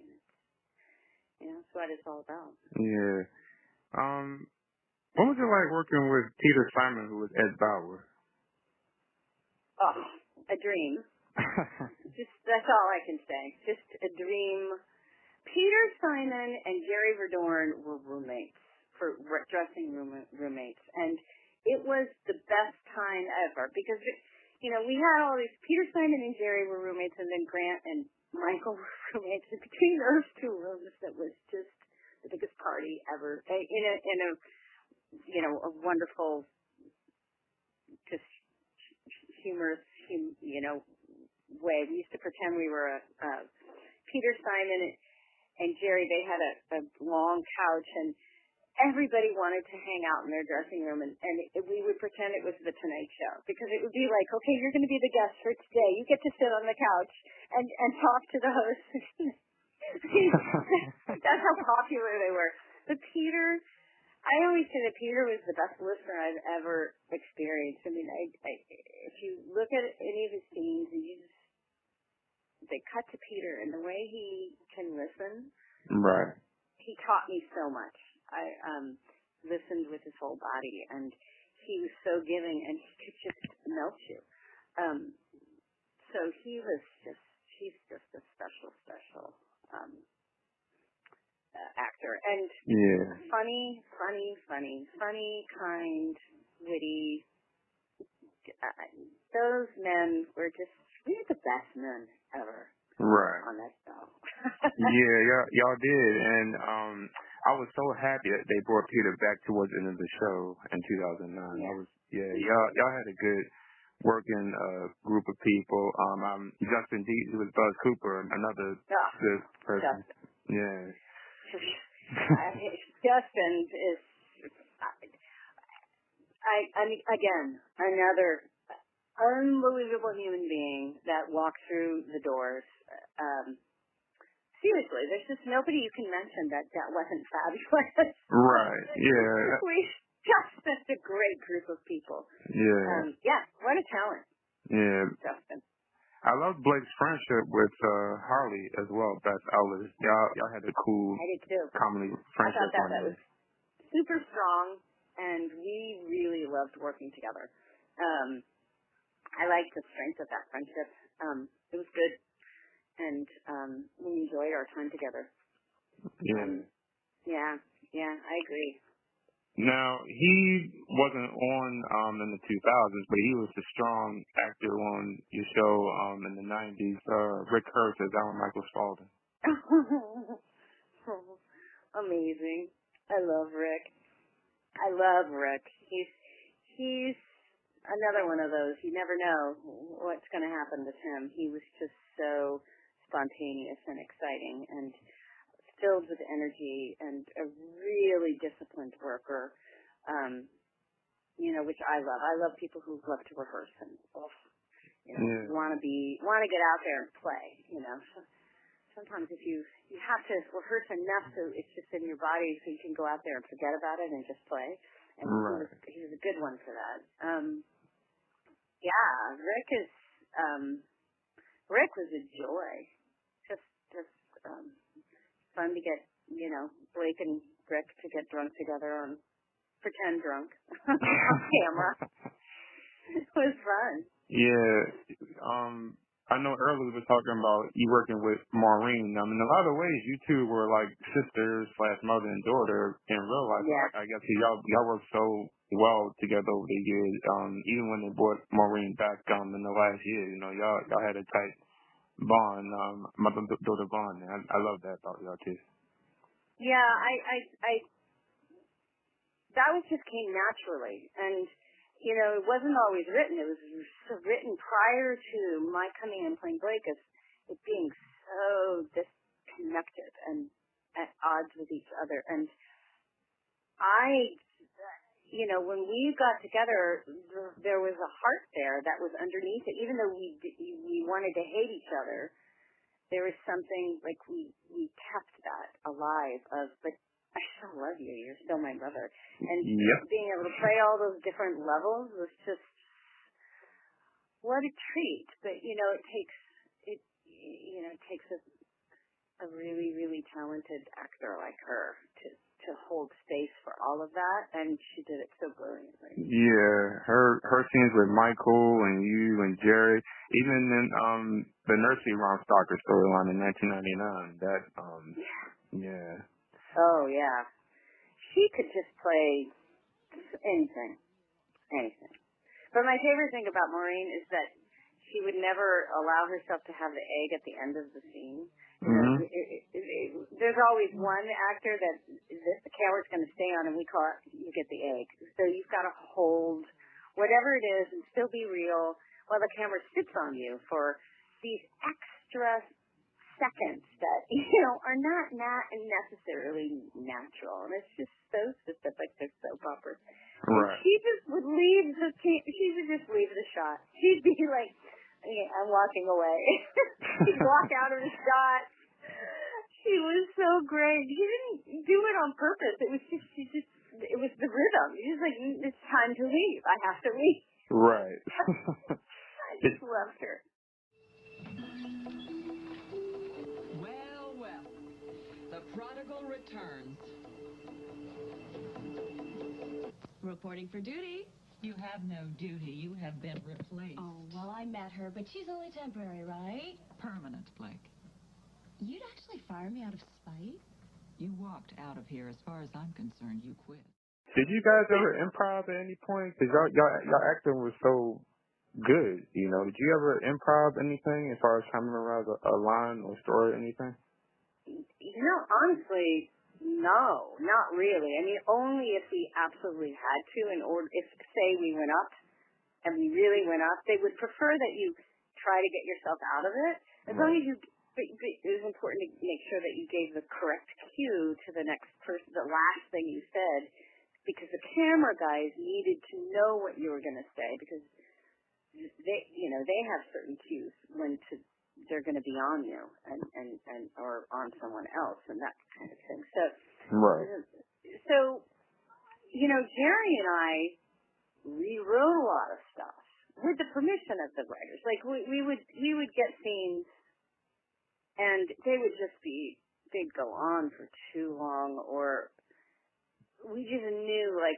and that's what it's all about. Yeah. What was it like working with Peter Simon, who was Ed Bauer? Oh, a dream. That's all I can say. Just a dream. Peter Simon and Jerry Verdorn were roommates, dressing room roommates, and it was the best time ever because we had all these. Peter Simon and Jerry were roommates, and then Grant and Michael were roommates. And between those two rooms, that was just the biggest party ever. In a wonderful, just humorous, way. We used to pretend we were Peter Simon and Jerry. They had a long couch, and everybody wanted to hang out in their dressing room, and we would pretend it was the Tonight Show, because it would be like, okay, you're going to be the guest for today. You get to sit on the couch and talk to the host. how popular they were. But Peter, I always say that Peter was the best listener I've ever experienced. I mean, if you look at any of his scenes, they cut to Peter, and the way he can listen, Right. he taught me so much. I listened with his whole body, and he was so giving, and he could just melt you. So he's just a special actor, and funny, kind, witty. Those men were we were the best men ever. Right. On that show. y'all did, and I was so happy that they brought Peter back towards the end of the show in 2009. Y'all had a good working group of people. Justin Deeds, who was Buzz Cooper, another good person. Justin. Yeah. Justin is, I mean, again, another unbelievable human being that walked through the doors. Seriously, there's just nobody you can mention that wasn't fabulous. Right, yeah. We just such a great group of people. Yeah. What a talent. Yeah. Justin. I love Blake's friendship with Harley as well, Beth Ellis. Y'all had a cool comedy friendship. I thought that was super strong, and we really loved working together. I liked the strength of that friendship. It was good, and we enjoyed our time together. Yeah. I agree. Now, he wasn't on in the 2000s, but he was a strong actor on your show in the 90s. Rick Hurst as Alan Michael Spaulding. Amazing. I love Rick. He's another one of those. You never know what's going to happen with him. He was just so spontaneous and exciting and filled with energy and a really disciplined worker, which I love. I love people who love to rehearse and want to get out there and play. So sometimes if you have to rehearse enough so it's just in your body, so you can go out there and forget about it and just play. And he was a good one for that. Rick was a joy. Just fun to get, Blake and Rick to get drunk together and pretend drunk on camera. It was fun. Yeah. I know earlier we were talking about you working with Maureen. I mean, in a lot of ways, you two were like sisters / mother and daughter in real life. Yeah. I guess y'all worked so well together over the years. Even when they brought Maureen back in the last year, y'all had a tight bond, mother-daughter bond. I love that about y'all too. Yeah, I that was just came naturally, and it wasn't always written. It was written prior to my coming in and playing Blake as it being so disconnected and at odds with each other. And when we got together, there was a heart there that was underneath it. Even though we wanted to hate each other, there was something like we kept that alive but I still love you. You're still my brother. And being able to play all those different levels was just what a treat. But it takes a really, really talented actor like her to hold space for all of that, and she did it so brilliantly. Yeah, her scenes with Michael and you and Jerry, even in the nursery rhyme stalker storyline in 1999. That yeah. Oh, yeah. She could just play anything. But my favorite thing about Maureen is that she would never allow herself to have the egg at the end of the scene. There's always one actor that the camera's going to stay on, and we call it, you get the egg. So you've got to hold whatever it is and still be real while the camera sits on you for these extra seconds that are not necessarily natural, and it's just so specific to soap operas. Right. She just would leave the shot. She'd be like, I'm walking away. She'd walk out of the shot. She was so great. He didn't do it on purpose. It was just, it was the rhythm. He was like, it's time to leave. I have to leave. Right. I just loved her. Well, well. The prodigal returns. Reporting for duty. You have no duty. You have been replaced. Oh, well, I met her, but she's only temporary, right? Permanent, Blake. You'd actually fire me out of spite? You walked out of here. As far as I'm concerned, you quit. Did you guys ever improv at any point? Because y'all acting was so good, you know. Did you ever improv anything as far as trying to memorize a line or story or anything? You know, honestly, no, not really. I mean, only if we absolutely had to. If, say, we went up and we really went up, they would prefer that you try to get yourself out of it. As long as you, it was important to make sure that you gave the correct cue to the next person, the last thing you said, because the camera guys needed to know what you were going to say, because they have certain cues when they're going to be on you and or on someone else and that kind of thing. So, so Jerry and I rewrote a lot of stuff with the permission of the writers. Like we would get scenes and they would just they'd go on for too long, or we just knew, like,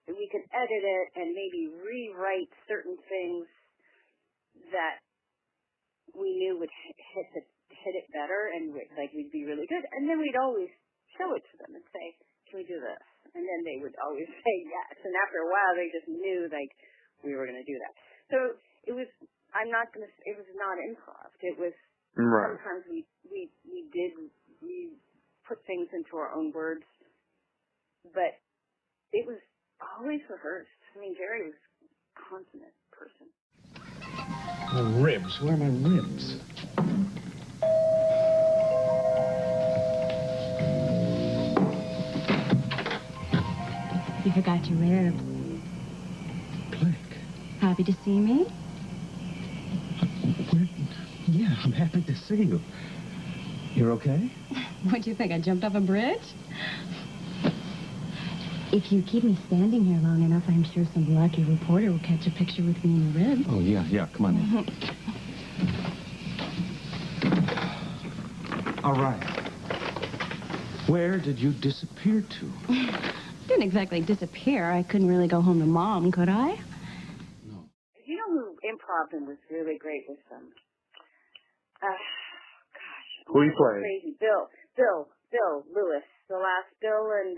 we could edit it and maybe rewrite certain things that we knew would hit it better, and we'd be really good. And then we'd always show it to them and say, "Can we do this?" And then they would always say yes. And after a while, they just knew, like, we were going to do that. So it was. It was not improv. It was. Sometimes we put things into our own words. But it was always rehearsed. I mean, Jerry was a consummate person. My ribs. Where are my ribs? You forgot your ribs. Blake. Happy to see me? Yeah, I'm happy to see you. You're okay? What'd you think, I jumped off a bridge? If you keep me standing here long enough, I'm sure some lucky reporter will catch a picture with me in the ribs. Oh, yeah, come on in. All right. Where did you disappear to? Didn't exactly disappear. I couldn't really go home to Mom, could I? No. You know who improv and was really great with them? Who you played? Crazy. Bill Lewis. The last Bill and,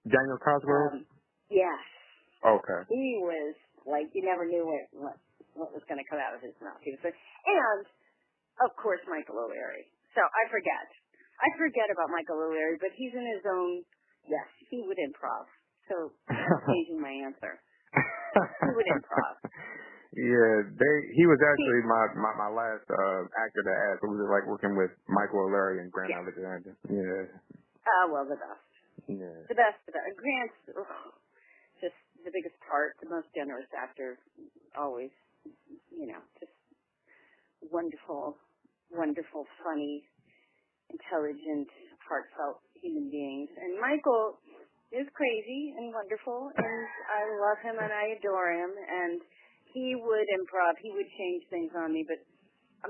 Daniel Cosgrove? Yes. Okay. He was, like, you never knew what was going to come out of his mouth. And, of course, Michael O'Leary. So I forget about Michael O'Leary, but he's in his own, yes, he would improv. So I'm changing my answer. He would improv. Yeah, he was actually my last actor to ask. It was like working with Michael O'Leary and Grant Alexander. Yeah. Well, the best. Yeah. The best. Grant's just the biggest part, the most generous actor, always, just wonderful, funny, intelligent, heartfelt human beings. And Michael is crazy and wonderful, and I love him and I adore him, and he would improv. He would change things on me, but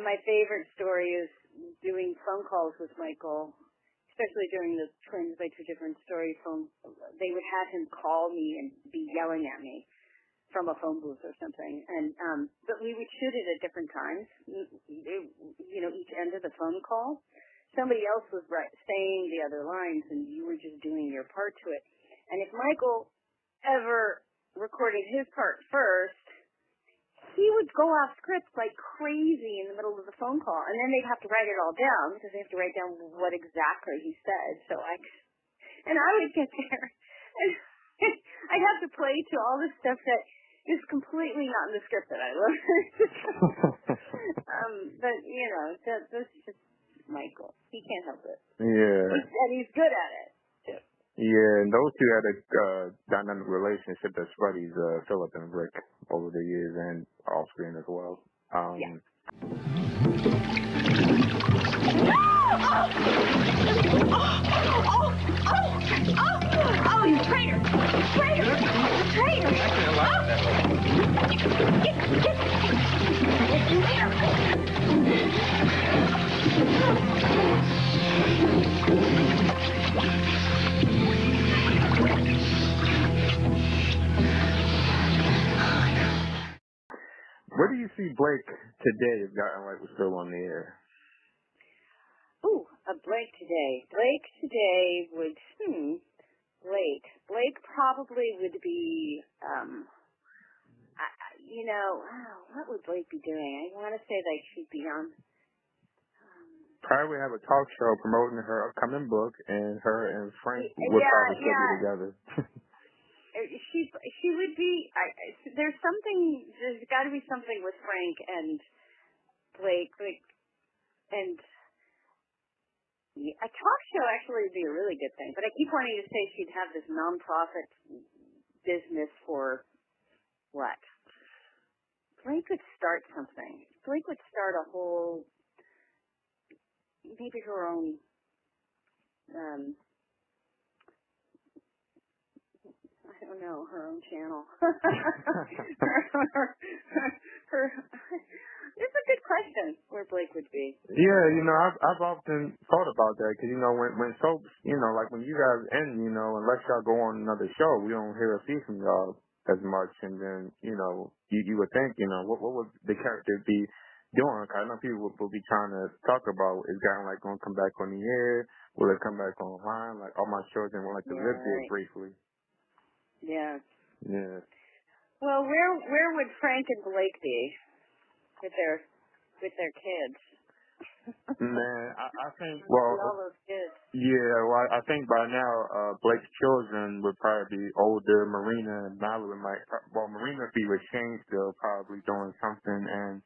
my favorite story is doing phone calls with Michael, especially during the Twins by Two Different Stories phone. They would have him call me and be yelling at me from a phone booth or something. And but we would shoot it at different times. Each end of the phone call, somebody else was saying the other lines, and you were just doing your part to it. And if Michael ever recorded his part first, he would go off script like crazy in the middle of the phone call, and then they'd have to write it all down because they have to write down what exactly he said. And I would get there, and I'd have to play to all the stuff that is completely not in the script that I learned. But that's just Michael. He can't help it. Yeah. And he's good at it too. Yeah, and those two had a dynamic relationship that's buddies, Philip and Rick, over the years and off screen as well. Yeah. see Blake today if Guiding Light was still on the air? Ooh, a Blake today. Blake today would, Blake probably would be, what would Blake be doing? I want to say like she'd be on. Probably have a talk show promoting her upcoming book, and her and Frank would probably still be together. She would be. There's got to be something with Frank and Blake, and a talk show actually would be a really good thing. But I keep wanting to say she'd have this nonprofit business for what? Blake would start something. Blake would start a whole, maybe her own. I don't know, her own channel. It's a good question where Blake would be. Yeah, I've often thought about that because, when soaps, like when you guys end, unless y'all go on another show, we don't hear or see from y'all as much. And then, you would think, what would the character be doing? Cause I know people will be trying to talk about, is Guy like going to come back on the air? Will it come back online? Like all my children will like to live there briefly. Yeah. Yeah. Well, where would Frank and Blake be with their kids? Man, I think all those kids. Yeah, well, I think by now Blake's children would probably be older. Marina and Mallory Marina would be with Shane still, probably doing something, and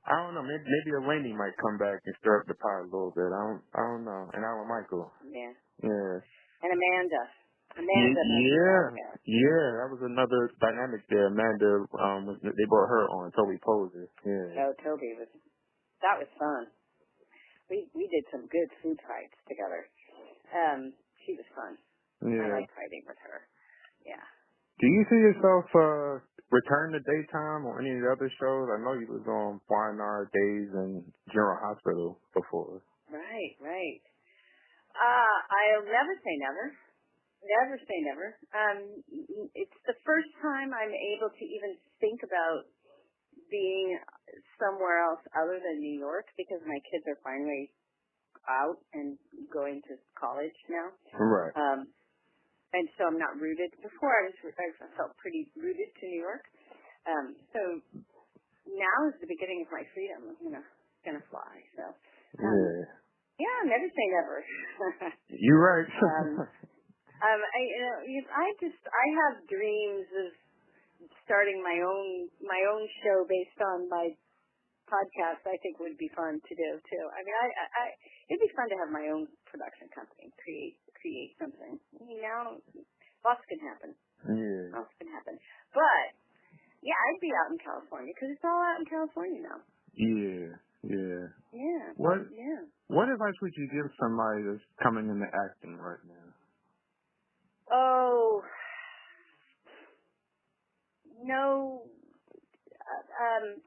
I don't know, maybe Eleni might come back and stir up the pot a little bit. I don't know, and Alan Michael. Yeah. Yeah. And Amanda. Yeah, that was another dynamic there. Amanda, they brought her on, Toby Poser. Yeah. Oh, Toby that was fun. We did some good food fights together. She was fun. Yeah. I like fighting with her. Yeah. Do you see yourself return to daytime on any of the other shows? I know you was on Y&R Days and General Hospital before. Right. I'll never say never. Never say never. It's the first time I'm able to even think about being somewhere else other than New York because my kids are finally out and going to college now. Right. And so I'm not rooted. Before I felt pretty rooted to New York. So now is the beginning of my freedom. I'm gonna fly. So. Yeah, never say never. You're right. I have dreams of starting my own show based on my podcast. I think would be fun to do too. I mean, it'd be fun to have my own production company, create something. Now, lots can happen. Yeah. Lots can happen. But yeah, I'd be out in California because it's all out in California now. Yeah. What advice would you give somebody that's coming into acting right now? Oh, no.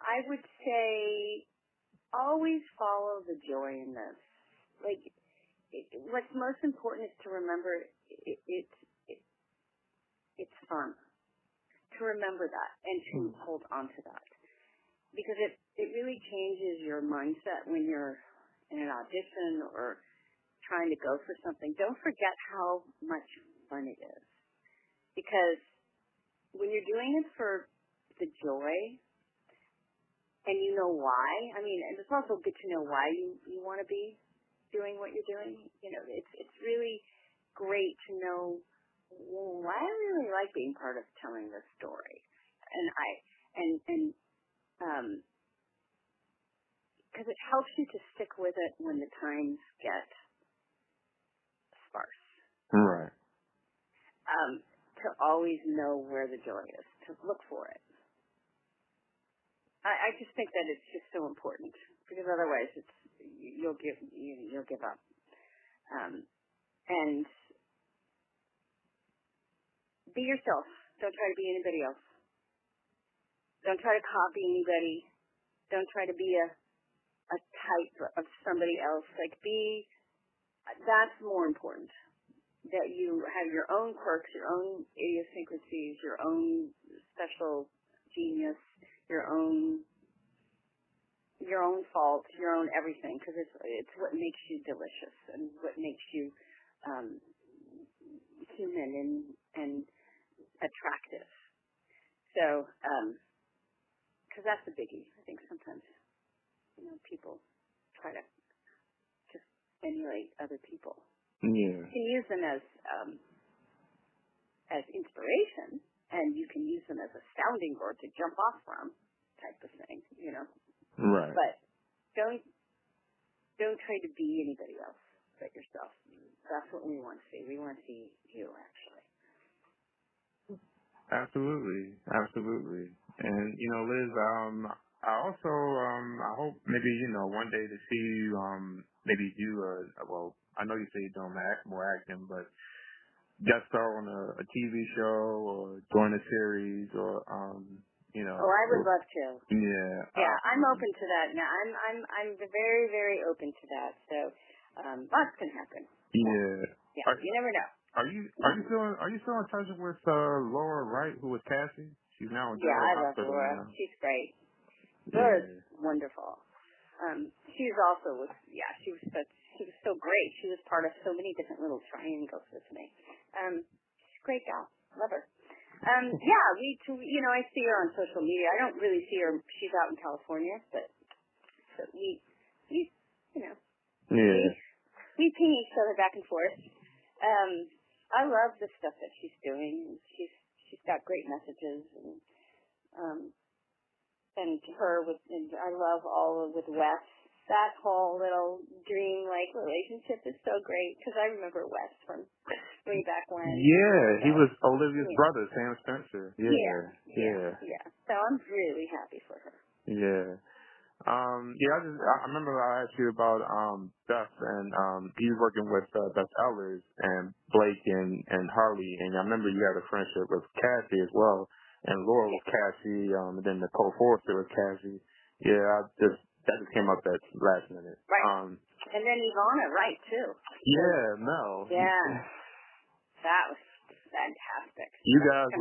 I would say always follow the joy in this. Like, what's most important is to remember it's fun. To remember that and to hold on to that. Because it really changes your mindset when you're in an audition or trying to go for something. Don't forget how much fun it is. Because when you're doing it for the joy and you know why, I mean, and it's also good to know why you want to be doing what you're doing. It's really great to know why I really like being part of telling this story. Because it helps you to stick with it when the times get sparse. Right. To always know where the joy is, to look for it. I just think that it's just so important because otherwise you'll give up. And be yourself. Don't try to be anybody else. Don't try to copy anybody. Don't try to be a type of somebody else. That's more important. That you have your own quirks, your own idiosyncrasies, your own special genius, your own your own faults, your own everything, because it's what makes you delicious and what makes you human and attractive. So, because that's the biggie. I think sometimes, people try to just emulate other people. Yeah. You can use them as inspiration, and you can use them as a sounding board to jump off from, type of thing, Right. But don't try to be anybody else but yourself. That's what we want to see. We want to see you, actually. Absolutely. And Liz, I also I hope maybe one day to see you maybe do I know you say you're doing more acting, but guest star on a TV show or join a series or Oh, I would love to. Yeah. Yeah, I'm open to that. Now, I'm very, very open to that. So, lots can happen. Yeah. Yeah. You never know. Are you still in touch with Laura Wright, who was Cassie? She's now in I love Laura. now. She's great. Laura's wonderful. She's also she was so great. She was part of so many different little triangles with me. She's a great gal. Love her. I see her on social media. I don't really see her. She's out in California, but we ping each other back and forth. I love the stuff that she's doing. She's got great messages, and I love all with Wes. That whole little dream-like relationship is so great because I remember Wes from way back when. Yeah, he was Olivia's brother, Sam Spencer. Yeah. So I'm really happy for her. Yeah. I remember I asked you about Beth, and he was working with Beth Ellers and Blake and Harley, and I remember you had a friendship with Cassie as well, and Laura was Cassie, and then Nicole Forster was Cassie. Yeah, that just came up at last minute. Right. And then Ivana, right, too. Yeah, Mel. Yeah. That was fantastic. You guys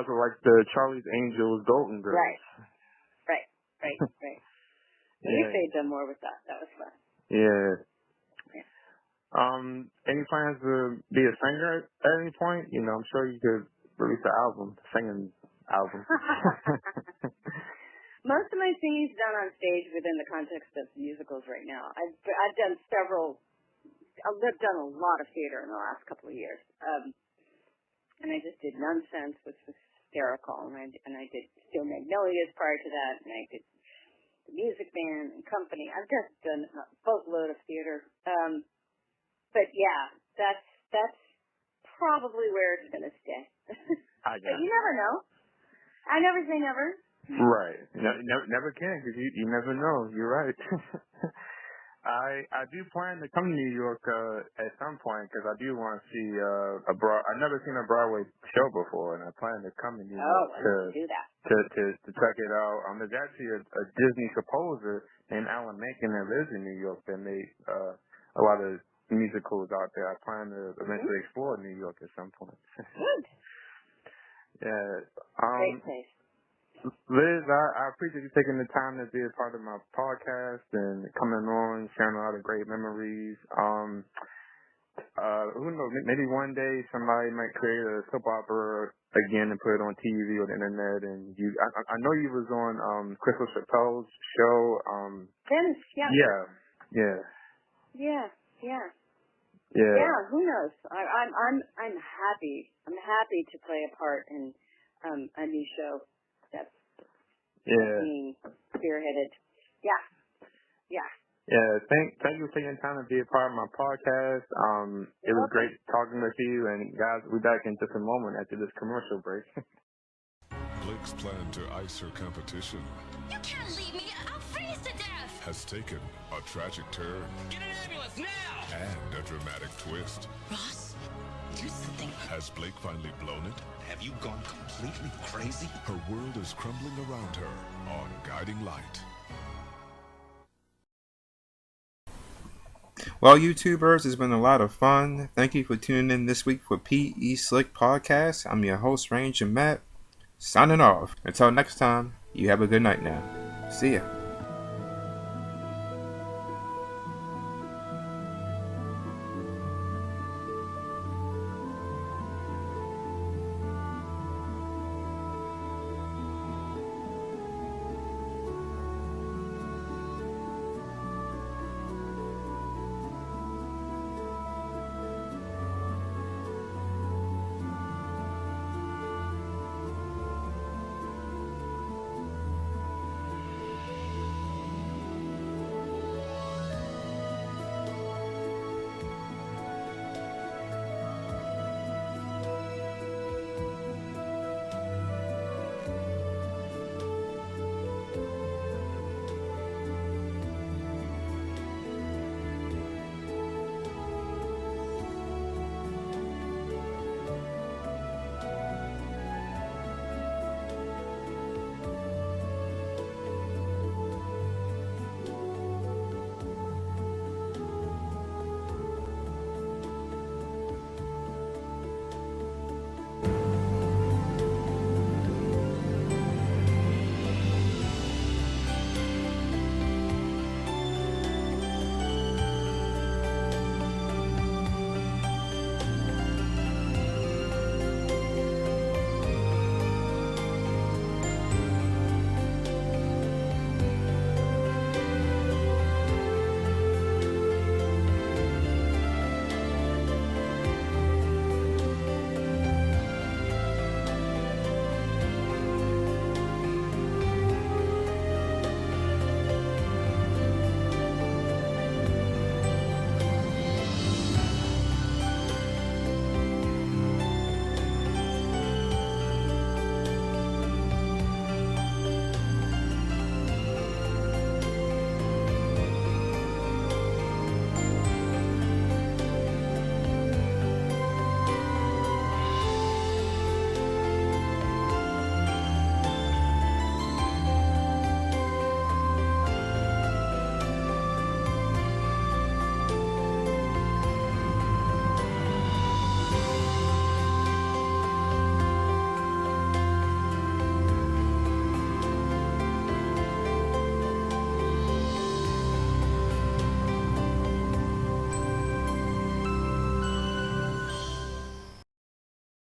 were like the Charlie's Angels Golden Girls. Right. We stayed done more with that. That was fun. Yeah. Any plans to be a singer at any point? I'm sure you could release an album, singing album. Most of my singing's done on stage within the context of musicals right now. I've done several. I've done a lot of theater in the last couple of years, and I just did Nonsense, which was hysterical, and I did Steel Magnolias prior to that, and I did the Music Band and Company. I've just done a boatload of theater, but yeah, that's probably where it's gonna stay. But you never know. I never say never. Right. Never can, because you never know. You're right. I do plan to come to New York at some point, because I do want to see I've never seen a Broadway show before, and I plan to come to New York to check it out. There's actually a Disney composer named Alan Menken that lives in New York that made a lot of musicals out there. I plan to eventually explore New York at some point. Good. Yeah. Great place. Liz, I appreciate you taking the time to be a part of my podcast and coming on, sharing a lot of great memories. Who knows? Maybe one day somebody might create a soap opera again and put it on TV or the internet. And I know you was on Crystal Chappelle's show. Dennis, Yeah. Yeah. Who knows? I'm happy. I'm happy to play a part in a new show that's being spearheaded. Yeah. Thank you for taking time to be a part of my podcast. It was great talking with you, and guys, we'll be back in just a moment after this commercial break. Blake's plan to ice her competition. You can't leave me. I'll freeze to death. Has taken a tragic turn. Get an ambulance now! And a dramatic twist. Ross, do something. Has Blake finally blown it? Have you gone completely crazy? Her world is crumbling around her on Guiding Light. Well, YouTubers, it's been a lot of fun. Thank you for tuning in this week for P.E. Slick Podcast. I'm your host, Ranger Matt, signing off. Until next time, you have a good night now. See ya.